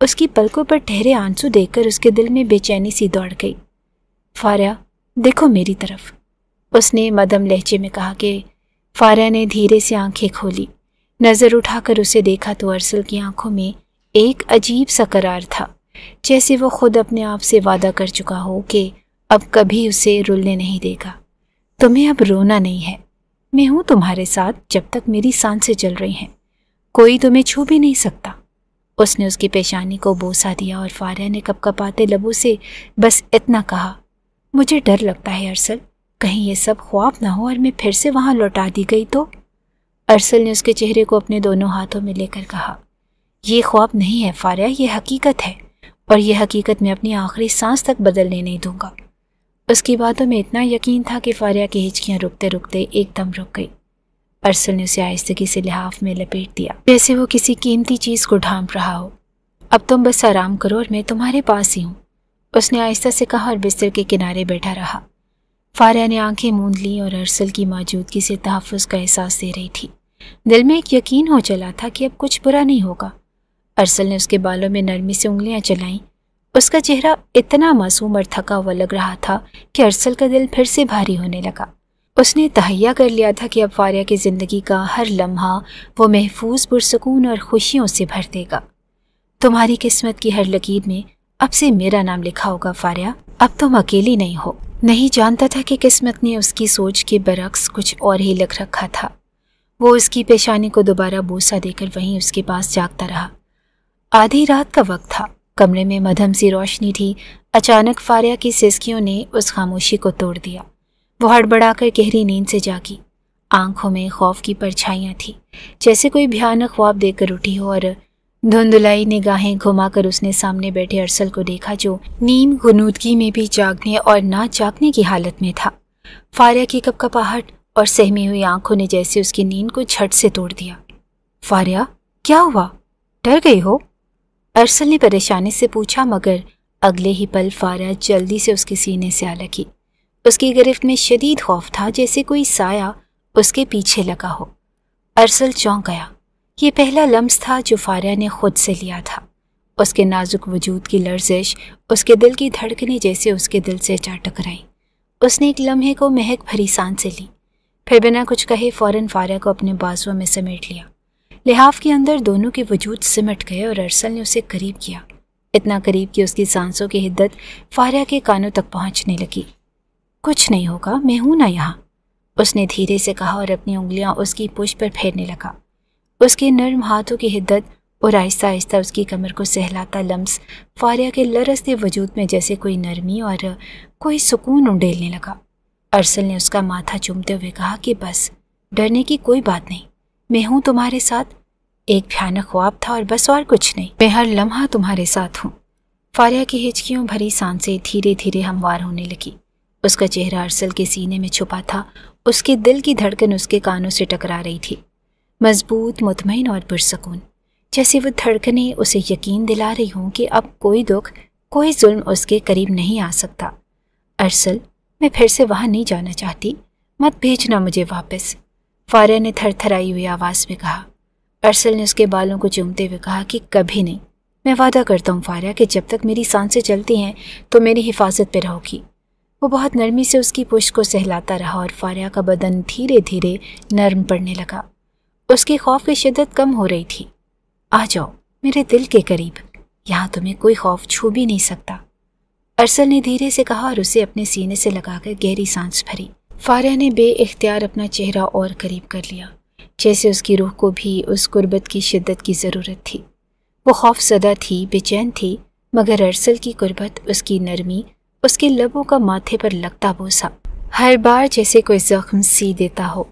اس کی پلکوں پر ٹھہرے آنسو دیکھ کر اس کے دل میں بے چینی سی دوڑ گئی۔ فاریہ دیکھو میری طرف، اس نے مدھم لہجے میں کہا کہ فاریہ نے دھیرے سے آنکھیں کھولی۔ نظر اٹھا کر اسے دیکھا تو ارسل کی آنکھوں میں ایک عجیب سا قرار تھا، جیسے وہ خود اپنے آپ سے وعدہ کر چکا ہو کہ اب کبھی اسے رلنے نہیں دے گا۔ تمہیں اب رونا نہیں ہے، میں ہوں تمہارے ساتھ جب تک میری سانسیں چل رہی ہیں، کوئی تمہیں چھو بھی نہیں سکتا۔ اس نے اس کی پیشانی کو بوسہ دیا اور فاریہ نے کپ کپاتے لبوں سے بس اتنا کہا، مجھے ڈر لگتا ہے ارسل، کہیں یہ سب خواب نہ ہو اور میں پھر سے وہاں لوٹا دی گئی تو۔ ارسل نے اس کے چہرے کو اپنے دونوں ہاتھوں میں لے کر کہا، یہ خواب نہیں ہے فاریہ، یہ حقیقت ہے، اور یہ حقیقت میں اپنی آخری سانس تک بدلنے نہیں دوں گا۔ اس کی باتوں میں اتنا یقین تھا کہ فاریہ کی ہچکیاں رکتے رکتے ایک دم رک گئی۔ ارسل نے اسے آہستگی سے لحاف میں لپیٹ دیا، جیسے وہ کسی قیمتی چیز کو ڈھانپ رہا ہو۔ اب تم بس آرام کرو اور میں تمہارے پاس ہی ہوں، اس نے آہستہ سے کہا اور بستر کے کنارے بیٹھا رہا۔ فاریہ نے آنکھیں موند لیں اور ارسل کی موجودگی سے تحفظ کا احساس دے رہی تھی۔ دل میں ایک یقین ہو چلا تھا کہ اب کچھ برا نہیں ہوگا۔ ارسل نے اس کے بالوں میں نرمی سے انگلیاں چلائیں۔ اس کا چہرہ اتنا معصوم اور تھکا ہوا لگ رہا تھا کہ ارسل کا دل پھر سے بھاری ہونے لگا۔ اس نے تہیہ کر لیا تھا کہ اب فاریہ کی زندگی کا ہر لمحہ وہ محفوظ پرسکون اور خوشیوں سے بھر دے گا۔ تمہاری قسمت کی ہر لکیر میں اب سے میرا نام لکھا ہوگا فاریہ، اب تم اکیلی نہیں ہو۔ نہیں جانتا تھا کہ قسمت نے اس کی سوچ کے برعکس کچھ اور ہی لکھ رکھا تھا۔ وہ اس کی پیشانی کو دوبارہ بوسہ دے کر وہیں اس کے پاس جاگتا رہا۔ آدھی رات کا وقت تھا، کمرے میں مدھم سی روشنی تھی۔ اچانک فاریہ کی سسکیوں نے اس خاموشی کو توڑ دیا۔ وہ ہڑبڑا کر گہری نیند سے جاگی۔ آنکھوں میں خوف کی پرچھائیاں تھیں، جیسے کوئی بھیانک خواب دیکھ کر اٹھی ہو، اور دھندلائی نگاہیں گھما کر اس نے سامنے بیٹھے ارسل کو دیکھا جو نیم غنودگی میں بھی جاگنے اور نہ جاگنے کی حالت میں تھا۔ فاریہ کی کپ کپاہٹ اور سہمی ہوئی آنکھوں نے جیسے اس کی نیند کو جھٹ سے توڑ دیا۔ فاریہ کیا ہوا؟ ڈر گئی ہو؟ ارسل نے پریشانی سے پوچھا، مگر اگلے ہی پل فاریہ جلدی سے اس کے سینے سے آ لگی۔ اس کی گرفت میں شدید خوف تھا، جیسے کوئی سایہ اس کے پیچھے لگا ہو۔ ارسل چونک گیا۔ یہ پہلا لمس تھا جو فاریہ نے خود سے لیا تھا۔ اس کے نازک وجود کی لرزش، اس کے دل کی دھڑکنیں جیسے اس کے دل سے جا ٹکرائیں۔ اس نے ایک لمحے کو مہک بھری سانسیں لی، پھر بنا کچھ کہے فوراً فاریہ کو اپنے بازوؤں میں سمیٹ لیا۔ لحاف کے اندر دونوں کے وجود سمٹ گئے اور ارسل نے اسے قریب کیا، اتنا قریب کہ اس کی سانسوں کی حدت فاریہ کے کانوں تک پہنچنے لگی۔ کچھ نہیں ہوگا، میں ہوں نا یہاں، اس نے دھیرے سے کہا اور اپنی انگلیاں اس کی پشت پر پھیرنے لگا۔ اس کے نرم ہاتھوں کی حدت اور آہستہ آہستہ اس کی کمر کو سہلاتا لمس فاریہ کے لرزتے وجود میں جیسے کوئی نرمی اور کوئی سکون انڈیلنے لگا۔ ارسل نے اس کا ماتھا چومتے ہوئے کہا کہ بس، ڈرنے کی کوئی بات نہیں، میں ہوں تمہارے ساتھ۔ ایک بھیانک خواب تھا اور بس، اور کچھ نہیں، میں ہر لمحہ تمہارے ساتھ ہوں۔ فاریہ کی ہچکیوں بھری سانسیں دھیرے دھیرے ہموار ہونے لگی۔ اس کا چہرہ ارسل کے سینے میں چھپا تھا، اس کے دل کی دھڑکن اس کے کانوں سے ٹکرا رہی تھی، مضبوط، مطمئن اور پرسکون، جیسے وہ دھڑکنیں اسے یقین دلا رہی ہوں کہ اب کوئی دکھ، کوئی ظلم اس کے قریب نہیں آ سکتا۔ ارسل، میں پھر سے وہاں نہیں جانا چاہتی، مت بھیجنا مجھے واپس، فاریہ نے تھر تھرائی ہوئی آواز میں کہا۔ ارسل نے اس کے بالوں کو چومتے ہوئے کہا کہ کبھی نہیں، میں وعدہ کرتا ہوں فاریہ کہ جب تک میری سانسیں چلتی ہیں تو میری حفاظت پہ رہو گی۔ وہ بہت نرمی سے اس کی پشت کو سہلاتا رہا اور فاریہ کا بدن دھیرے دھیرے نرم پڑنے لگا۔ اس کے خوف کی شدت کم ہو رہی تھی۔ آ جاؤ میرے دل کے قریب، یہاں تمہیں کوئی خوف چھو بھی نہیں سکتا، ارسل نے دھیرے سے کہا اور اسے اپنے سینے سے لگا کر گہری سانس بھری۔ فاریہ نے بے اختیار اپنا چہرہ اور قریب کر لیا، جیسے اس کی روح کو بھی اس قربت کی شدت کی ضرورت تھی۔ وہ خوف زدہ تھی، بے چین تھی، مگر ارسل کی قربت، اس کی نرمی، اس کے لبوں کا ماتھے پر لگتا بوسہ، ہر بار جیسے کوئی زخم سی دیتا ہو۔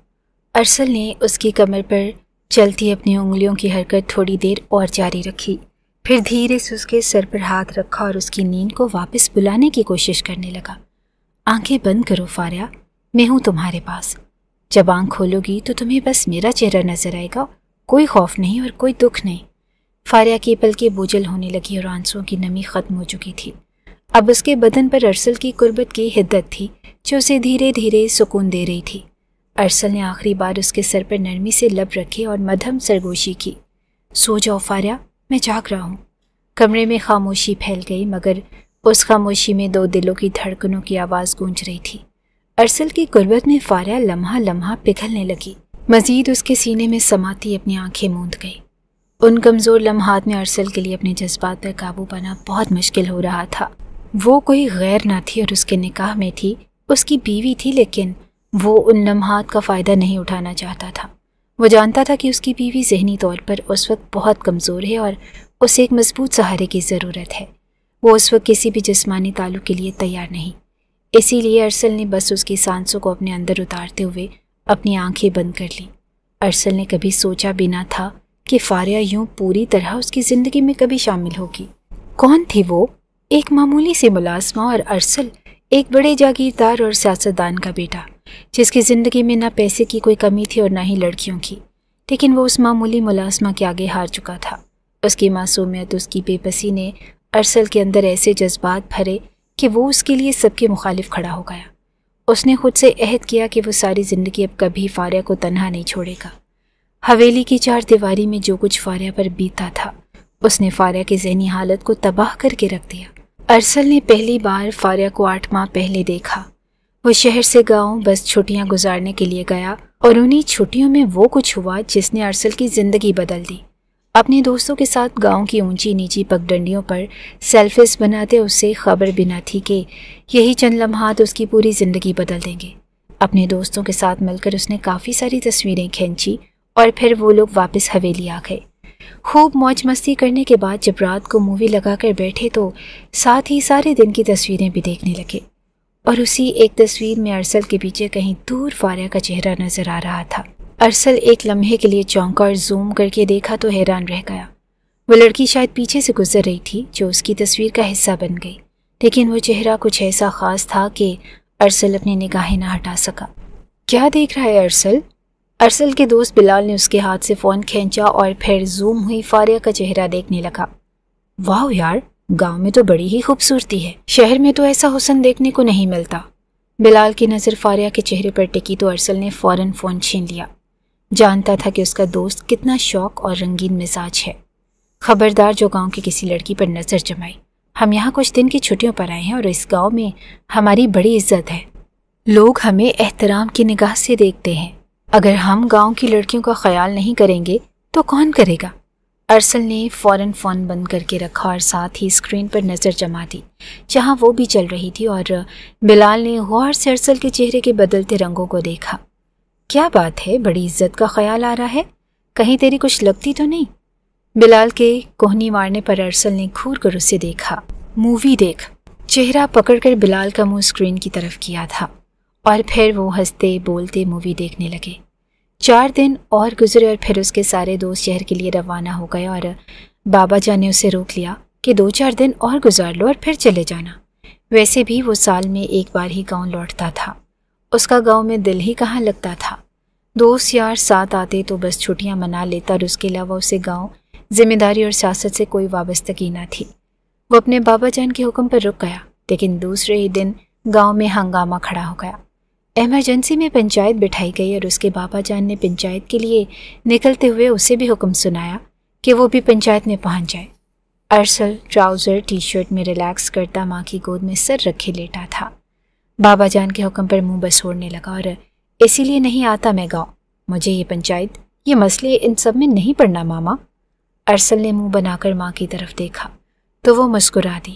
ارسل نے اس کی کمر پر چلتی اپنی انگلیوں کی حرکت تھوڑی دیر اور جاری رکھی، پھر دھیرے سے اس کے سر پر ہاتھ رکھا اور اس کی نیند کو واپس بلانے کی کوشش کرنے لگا۔ آنکھیں بند کرو فاریہ، میں ہوں تمہارے پاس، جب آنکھ کھولو گی تو تمہیں بس میرا چہرہ نظر آئے گا، کوئی خوف نہیں اور کوئی دکھ نہیں۔ فاریہ کی پلکیں بوجھل ہونے لگی اور آنسوؤں کی نمی ختم ہو چکی تھی۔ اب اس کے بدن پر ارسل کی قربت کی حدت تھی جو اسے دھیرے دھیرے سکون دے رہی تھی۔ ارسل نے آخری بار اس کے سر پر نرمی سے لب رکھے اور مدھم سرگوشی کی۔ سو جاؤ فاریہ، میں جاگ رہا ہوں، کمرے میں خاموشی پھیل گئی، مگر اس خاموشی میں دو دلوں کی دھڑکنوں کی آواز گونج رہی تھی۔ ارسل کی قربت میں فاریہ لمحہ لمحہ پگھلنے لگی، مزید اس کے سینے میں سماتی اپنی آنکھیں موند گئی۔ ان کمزور لمحات میں ارسل کے لیے اپنے جذبات پر قابو پانا بہت مشکل ہو رہا تھا۔ وہ کوئی غیر نہ تھی اور اس کے نکاح میں تھی، اس کی بیوی تھی، لیکن وہ ان لمحات کا فائدہ نہیں اٹھانا چاہتا تھا۔ وہ جانتا تھا کہ اس کی بیوی ذہنی طور پر اس وقت بہت کمزور ہے اور اسے ایک مضبوط سہارے کی ضرورت ہے۔ وہ اس وقت کسی بھی جسمانی تعلق کے لیے تیار نہیں۔ اسی لیے ارسل نے بس اس کی سانسوں کو اپنے اندر اتارتے ہوئے اپنی آنکھیں بند کر لیں۔ ارسل نے کبھی سوچا بھی نہ تھا کہ فاریہ یوں پوری طرح اس کی زندگی میں کبھی شامل ہوگی۔ کون تھی وہ؟ ایک معمولی سی ملازمہ، اور ارسل ایک بڑے جاگیردار اور سیاستدان کا بیٹا، جس کی زندگی میں نہ پیسے کی کوئی کمی تھی اور نہ ہی لڑکیوں کی، لیکن وہ اس معمولی ملازمہ کے آگے ہار چکا تھا۔ اس کی معصومیت، اس کی بے بسی نے ارسل کے اندر ایسے جذبات بھرے کہ وہ اس کے لیے سب کے مخالف کھڑا ہو گیا۔ اس نے خود سے عہد کیا کہ وہ ساری زندگی اب کبھی فاریہ کو تنہا نہیں چھوڑے گا۔ حویلی کی چار دیواری میں جو کچھ فاریہ پر بیتا تھا، اس نے فاریہ کی ذہنی حالت کو تباہ کر کے رکھ دیا۔ ارسل نے پہلی بار فاریہ کو 8 ماہ پہلے دیکھا۔ وہ شہر سے گاؤں بس چھٹیاں گزارنے کے لیے گیا، اور انہی چھٹیوں میں وہ کچھ ہوا جس نے ارسل کی زندگی بدل دی۔ اپنے دوستوں کے ساتھ گاؤں کی اونچی نیچی پگڈنڈیوں پر سیلفیز بناتے اسے خبر بھی نہ تھی کہ یہی چند لمحات اس کی پوری زندگی بدل دیں گے۔ اپنے دوستوں کے ساتھ مل کر اس نے کافی ساری تصویریں کھینچی، اور پھر وہ لوگ واپس حویلی آ گئے۔ خوب موج مستی کرنے کے بعد جب رات کو مووی لگا کر بیٹھے تو ساتھ ہی سارے دن کی تصویریں بھی دیکھنے لگے، اور اسی ایک تصویر میں ارسل کے پیچھے کہیں دور فاریہ کا چہرہ نظر آ رہا تھا۔ ارسل ایک لمحے کے لیے چونکا اور زوم کر کے دیکھا تو حیران رہ گیا۔ وہ لڑکی شاید پیچھے سے گزر رہی تھی جو اس کی تصویر کا حصہ بن گئی، لیکن وہ چہرہ کچھ ایسا خاص تھا کہ ارسل اپنی نگاہیں نہ ہٹا سکا۔ کیا دیکھ رہا ہے ارسل؟ ارسل کے دوست بلال نے اس کے ہاتھ سے فون کھینچا اور پھر زوم ہوئی فاریہ کا چہرہ دیکھنے لگا۔ واو یار، گاؤں میں تو بڑی ہی خوبصورتی ہے، شہر میں تو ایسا حسن دیکھنے کو نہیں ملتا۔ بلال کی نظر فاریہ کے چہرے پر ٹکی تو ارسل نے فوراً فون چھین لیا۔ جانتا تھا کہ اس کا دوست کتنا شوق اور رنگین مزاج ہے۔ خبردار جو گاؤں کی کسی لڑکی پر نظر جمائے، ہم یہاں کچھ دن کی چھٹیوں پر آئے ہیں اور اس گاؤں میں ہماری بڑی عزت ہے، لوگ ہمیں احترام کی نگاہ سے دیکھتے ہیں۔ اگر ہم گاؤں کی لڑکیوں کا خیال نہیں کریں گے تو کون کرے گا؟ ارسل نے فوراً فون بند کر کے رکھا اور ساتھ ہی اسکرین پر نظر جما دی جہاں وہ بھی چل رہی تھی، اور بلال نے غور سے ارسل کے چہرے کے بدلتے رنگوں کو دیکھا۔ کیا بات ہے، بڑی عزت کا خیال آ رہا ہے، کہیں تیری کچھ لگتی تو نہیں؟ بلال کے کوہنی مارنے پر ارسل نے گھور کر اسے دیکھا۔ مووی دیکھ، چہرہ پکڑ کر بلال کا منہ اسکرین کی طرف کیا تھا، اور پھر وہ ہنستے بولتے مووی دیکھنے لگے۔ 4 دن اور گزرے اور پھر اس کے سارے دوست شہر کے لیے روانہ ہو گئے، اور بابا جان نے اسے روک لیا کہ 2-4 دن اور گزار لو اور پھر چلے جانا۔ ویسے بھی وہ سال میں ایک بار ہی گاؤں لوٹتا تھا، اس کا گاؤں میں دل ہی کہاں لگتا تھا۔ دوست یار ساتھ آتے تو بس چھٹیاں منا لیتا، اور اس کے علاوہ اسے گاؤں، ذمہ داری اور سیاست سے کوئی وابستگی نہ تھی۔ وہ اپنے بابا جان کے حکم پر رک گیا، لیکن دوسرے ہی دن گاؤں میں ہنگامہ کھڑا ہو گیا۔ ایمرجنسی میں پنچایت بٹھائی گئی اور اس کے بابا جان نے پنچایت کے لیے نکلتے ہوئے اسے بھی حکم سنایا کہ وہ بھی پنچایت میں پہنچ جائے۔ ارسل ٹراؤزر ٹی شرٹ میں ریلیکس کرتا ماں کی گود میں سر رکھے لیٹا تھا۔ بابا جان کے حکم پر منہ بسوڑنے لگا، اور اسی لیے نہیں آتا میں گاؤں، مجھے یہ پنچایت، یہ مسئلے ان سب میں نہیں پڑنا ماما۔ ارسل نے منہ بنا کر ماں کی طرف دیکھا تو وہ مسکرا دی۔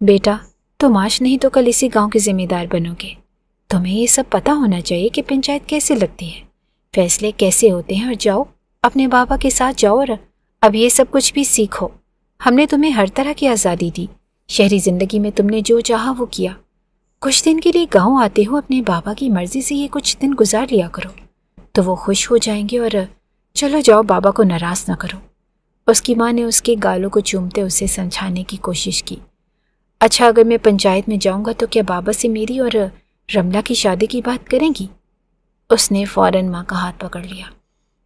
بیٹا، تم آج نہیں تو کل اسی گاؤں کے ذمہ دار بنو گے، تمہیں یہ سب پتہ ہونا چاہیے کہ پنچایت کیسے لگتی ہے، فیصلے کیسے ہوتے ہیں، اور جاؤ اپنے بابا کے ساتھ جاؤ اور اب یہ سب کچھ بھی سیکھو۔ ہم نے تمہیں ہر طرح کی آزادی دی، شہری زندگی میں تم نے جو چاہا وہ کیا، کچھ دن کے لیے گاؤں آتے ہو، اپنے بابا کی مرضی سے یہ کچھ دن گزار لیا کرو تو وہ خوش ہو جائیں گے، اور چلو جاؤ، بابا کو ناراض نہ کرو۔ اس کی ماں نے اس کے گالوں کو چومتے اسے سمجھانے کی کوشش کی۔ اچھا، اگر میں پنچایت میں جاؤں گا تو کیا بابا سے میری اور رملہ کی شادی کی بات کریں گی؟ اس نے فوراً ماں کا ہاتھ پکڑ لیا۔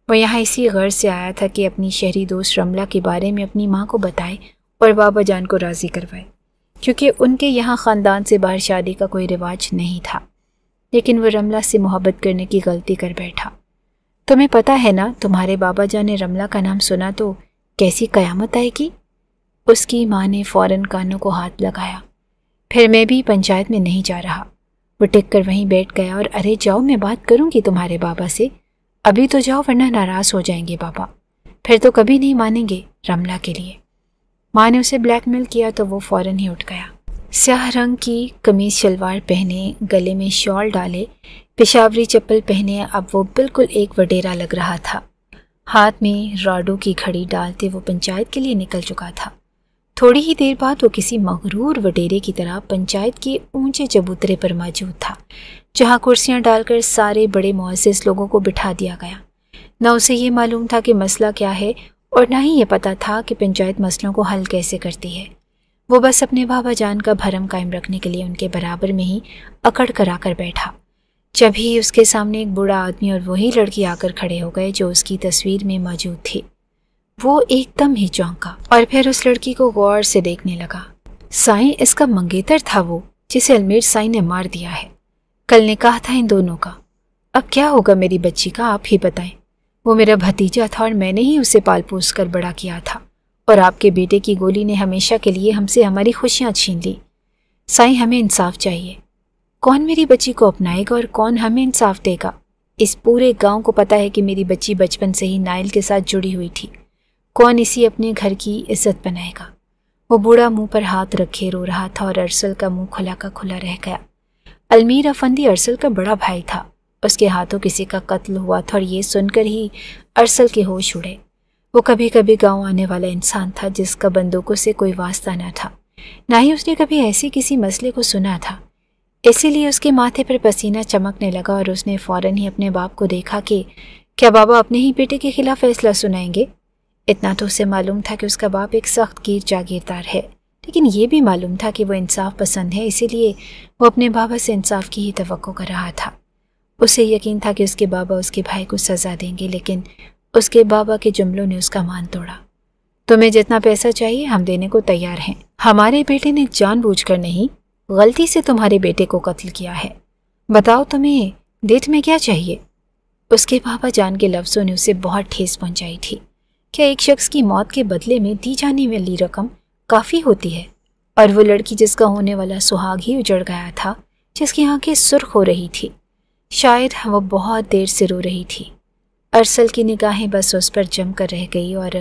وہ یہاں اسی غرض سے آیا تھا کہ اپنی شہری دوست رملہ کے بارے میں اپنی ماں کو بتائے اور بابا جان کو راضی کروائے، کیونکہ ان کے یہاں خاندان سے باہر شادی کا کوئی رواج نہیں تھا۔ لیکن وہ رملہ سے محبت کرنے کی غلطی کر بیٹھا۔ تمہیں پتہ ہے نا، تمہارے بابا جان نے رملہ کا نام سنا تو کیسی قیامت آئے گی؟ اس کی ماں نے فوراً کانوں کو ہاتھ لگایا۔ پھر میں بھی پنچایت میں نہیں جا رہا۔ وہ ٹک کر وہیں بیٹھ گیا اور ارے جاؤ، میں بات کروں گی تمہارے بابا سے، ابھی تو جاؤ ورنہ ناراض ہو جائیں گے بابا، پھر تو کبھی نہیں مانیں گے رملہ کے لیے۔ ماں نے اسے بلیک میل کیا تو وہ فوراً ہی اٹھ گیا۔ سیاہ رنگ کی قمیض شلوار پہنے، گلے میں شال ڈالے، پشاوری چپل پہنے، اب وہ بالکل ایک وڈیرا لگ رہا تھا۔ ہاتھ میں راڈو کی گھڑی ڈالتے وہ پنچایت کے لیے نکل چکا تھا۔ تھوڑی ہی دیر بعد وہ کسی مغرور وڈیرے کی طرح پنچایت کے اونچے چبوترے پر موجود تھا، جہاں کرسیاں ڈال کر سارے بڑے معزز لوگوں کو بٹھا دیا گیا۔ نہ اسے یہ معلوم تھا کہ مسئلہ کیا ہے اور نہ ہی یہ پتہ تھا کہ پنچایت مسئلوں کو حل کیسے کرتی ہے۔ وہ بس اپنے بابا جان کا بھرم قائم رکھنے کے لیے ان کے برابر میں ہی اکڑ کر آ کر بیٹھا۔ جب ہی اس کے سامنے ایک بوڑھا آدمی اور وہی لڑکی آ کر کھڑے ہو گئے جو اس کی تصویر میں موجود تھی، وہ ایک دم ہی چونکا اور پھر اس لڑکی کو غور سے دیکھنے لگا۔ سائیں، اس کا منگیتر تھا وہ جسے المیر سائیں نے مار دیا ہے۔ کل نکاح تھا ان دونوں کا، اب کیا ہوگا میری بچی کا آپ ہی بتائیں۔ وہ میرا بھتیجا تھا اور میں نے ہی اسے پال پوس کر بڑا کیا تھا، اور آپ کے بیٹے کی گولی نے ہمیشہ کے لیے ہم سے ہماری خوشیاں چھین لی۔ سائیں، ہمیں انصاف چاہیے۔ کون میری بچی کو اپنائے گا اور کون ہمیں انصاف دے گا؟ اس پورے گاؤں کو پتہ ہے کہ میری بچی بچپن سے ہی نائل کے ساتھ جڑی ہوئی تھی۔ کون اسی اپنے گھر کی عزت بنائے گا؟ وہ بوڑھا منہ پر ہاتھ رکھے رو رہا تھا اور ارسل کا منہ کھلا کا کھلا رہ گیا۔ المیر افندی ارسل کا بڑا بھائی تھا، اس کے ہاتھوں کسی کا قتل ہوا تھا اور یہ سن کر ہی ارسل کے ہوش اڑے۔ وہ کبھی کبھی گاؤں آنے والا انسان تھا جس کا بندوقوں سے کوئی واسطہ نہ تھا، نہ ہی اس نے کبھی ایسے کسی مسئلے کو سنا تھا۔ اسی لیے اس کے ماتھے پر پسینہ چمکنے لگا اور اس نے فوراً ہی اپنے باپ کو دیکھا کہ کیا بابا اپنے ہی بیٹے کے خلاف فیصلہ سنائیں گے۔ اتنا تو اسے معلوم تھا کہ اس کا باپ ایک سخت گیر جاگیردار ہے، لیکن یہ بھی معلوم تھا کہ وہ انصاف پسند ہے، اسی لیے وہ اپنے بابا سے انصاف کی ہی توقع کر رہا تھا۔ اسے یقین تھا کہ اس کے بابا اس کے بھائی کو سزا دیں گے، لیکن اس کے بابا کے جملوں نے اس کا مان توڑا۔ تمہیں جتنا پیسہ چاہیے ہم دینے کو تیار ہیں، ہمارے بیٹے نے جان بوجھ کر نہیں، غلطی سے تمہارے بیٹے کو قتل کیا ہے، بتاؤ تمہیں ڈیٹ میں کیا چاہیے؟ اس کے بابا جان کے لفظوں نے اسے بہت ٹھیس پہنچائی تھی۔ کیا ایک شخص کی موت کے بدلے میں دی جانے والی رقم کافی ہوتی ہے؟ اور وہ لڑکی جس کا ہونے والا سہاگ ہی اجڑ گیا تھا، جس کی آنکھیں سرخ ہو رہی تھی، شاید وہ بہت دیر سے رو رہی تھی۔ ارسل کی نگاہیں بس اس پر جم کر رہ گئی اور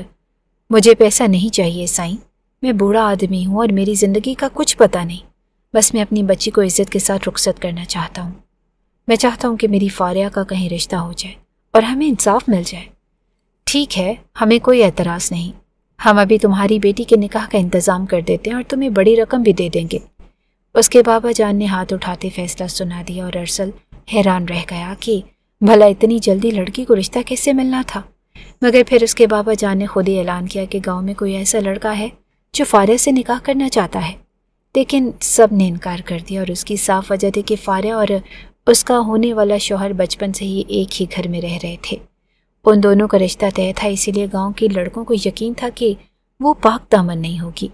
مجھے پیسہ نہیں چاہیے سائیں، میں بوڑھا آدمی ہوں اور میری زندگی کا کچھ پتہ نہیں، بس میں اپنی بچی کو عزت کے ساتھ رخصت کرنا چاہتا ہوں۔ میں چاہتا ہوں کہ میری فاریہ کا کہیں رشتہ ہو جائے اور ہمیں انصاف مل جائے۔ ٹھیک ہے، ہمیں کوئی اعتراض نہیں، ہم ابھی تمہاری بیٹی کے نکاح کا انتظام کر دیتے ہیں اور تمہیں بڑی رقم بھی دے دیں گے۔ اس کے بابا جان نے ہاتھ اٹھاتے فیصلہ سنا دیا اور ارسل حیران رہ گیا کہ بھلا اتنی جلدی لڑکی کو رشتہ کیسے ملنا تھا۔ مگر پھر اس کے بابا جان نے خود ہی اعلان کیا کہ گاؤں میں کوئی ایسا لڑکا ہے جو فاریہ سے نکاح کرنا چاہتا ہے، لیکن سب نے انکار کر دیا اور اس کی صاف وجہ تھی کہ فاریہ اور اس کا ہونے والا شوہر بچپن سے ہی ایک ہی گھر میں رہ رہے تھے، ان دونوں کا رشتہ طے تھا، اسی لیے گاؤں کے لڑکوں کو یقین تھا کہ وہ پاک دامن نہیں ہوگی۔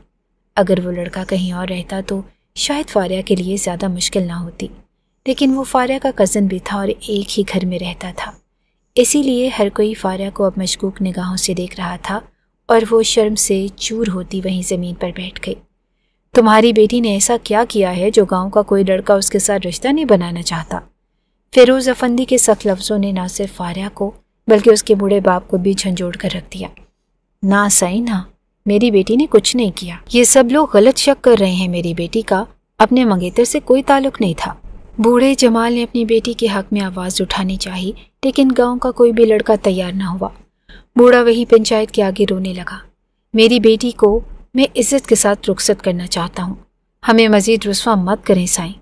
اگر وہ لڑکا کہیں اور رہتا تو شاید فاریہ کے لیے زیادہ مشکل نہ ہوتی، لیکن وہ فاریہ کا کزن بھی تھا اور ایک ہی گھر میں رہتا تھا، اسی لیے ہر کوئی فاریہ کو اب مشکوک نگاہوں سے دیکھ رہا تھا اور وہ شرم سے چور ہوتی وہیں زمین پر بیٹھ گئی۔ تمہاری بیٹی نے ایسا کیا کیا ہے جو گاؤں کا کوئی لڑکا اس کے ساتھ رشتہ نہیں بنانا چاہتا؟ فیروز افندی کے سخت لفظوں نے نہ صرف فاریہ کو بلکہ اس کے بوڑھے باپ کو بھی جھنجھوڑ کر رکھ دیا۔ نہ سائیں نہ، میری بیٹی نے کچھ نہیں کیا، یہ سب لوگ غلط شک کر رہے ہیں، میری بیٹی کا اپنے منگیتر سے کوئی تعلق نہیں تھا۔ بوڑھے جمال نے اپنی بیٹی کے حق میں آواز اٹھانی چاہی، لیکن گاؤں کا کوئی بھی لڑکا تیار نہ ہوا۔ بوڑھا وہی پنچایت کے آگے رونے لگا۔ میری بیٹی کو میں عزت کے ساتھ رخصت کرنا چاہتا ہوں، ہمیں مزید رسوا مت کریں سائیں۔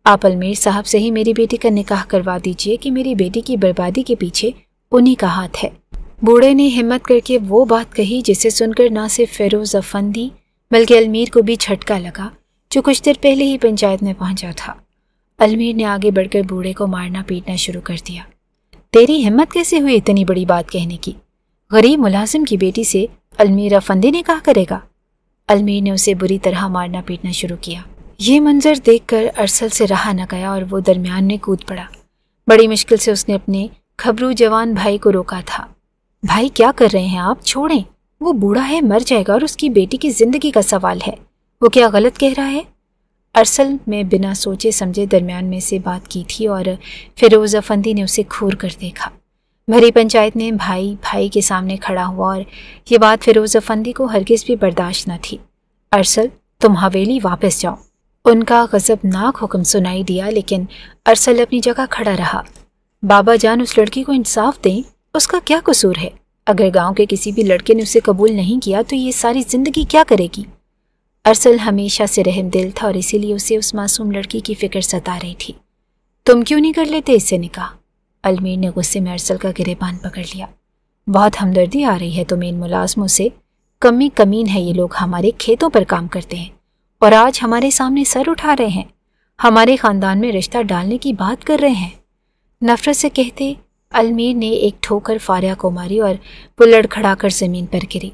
آپ المیر صاحب سے ہی میری بیٹی کا نکاح کروا دیجئے کہ میری بیٹی کی بربادی کے پیچھے انہی کا ہاتھ ہے۔ بوڑھے نے ہمت کر کے وہ بات کہی جسے سن کر نہ صرف فیروز افندی بلکہ المیر کو بھی جھٹکا لگا، جو کچھ دیر پہلے ہی پنچایت میں پہنچا تھا۔ المیر نے آگے بڑھ کر بوڑھے کو مارنا پیٹنا شروع کر دیا۔ تیری ہمت کیسے ہوئی اتنی بڑی بات کہنے کی؟ غریب ملازم کی بیٹی سے المیر افندی نے کہا کرے گا؟ المیر نے اسے بری طرح مارنا پیٹنا شروع کیا۔ یہ منظر دیکھ کر ارسل سے رہا نہ گیا اور وہ درمیان میں کود پڑا۔ بڑی مشکل سے اس نے اپنے کھبرو جوان بھائی کو روکا تھا۔ بھائی کیا کر رہے ہیں آپ؟ چھوڑیں، وہ بوڑھا ہے، مر جائے گا اور اس کی بیٹی کی زندگی کا سوال ہے۔ وہ کیا غلط کہہ رہا ہے؟ ارسل میں بنا سوچے سمجھے درمیان میں سے بات کی تھی اور فیروز افندی نے اسے گھور کر دیکھا۔ بھری پنچایت میں بھائی بھائی کے سامنے کھڑا ہوا اور یہ بات فیروز افندی کو ہرگز بھی برداشت نہ تھی۔ ارسل، تم حویلی واپس جاؤ۔ ان کا غضبناک حکم سنائی دیا، لیکن ارسل اپنی جگہ کھڑا رہا۔ بابا جان، اس لڑکی کو انصاف دیں، اس کا کیا قصور ہے؟ اگر گاؤں کے کسی بھی لڑکے نے اسے قبول نہیں کیا تو یہ ساری زندگی کیا کرے گی؟ ارسل ہمیشہ سے رحم دل تھا اور اسی لیے اسے اس معصوم لڑکی کی فکر ستا رہی تھی۔ تم کیوں نہیں کر لیتے اس سے نکاح؟ المیر نے غصے میں ارسل کا گریبان پکڑ لیا۔ بہت ہمدردی آ رہی ہے تمہیں ان ملازموں سے۔ کمین ہے یہ لوگ، ہمارے کھیتوں پر کام کرتے ہیں اور آج ہمارے سامنے سر اٹھا رہے ہیں، ہمارے خاندان میں رشتہ ڈالنے کی بات کر رہے ہیں۔ نفرت سے کہتے المیر نے ایک ٹھوکر فاریہ کو ماری اور وہ لڑکھڑا کر زمین پر گری۔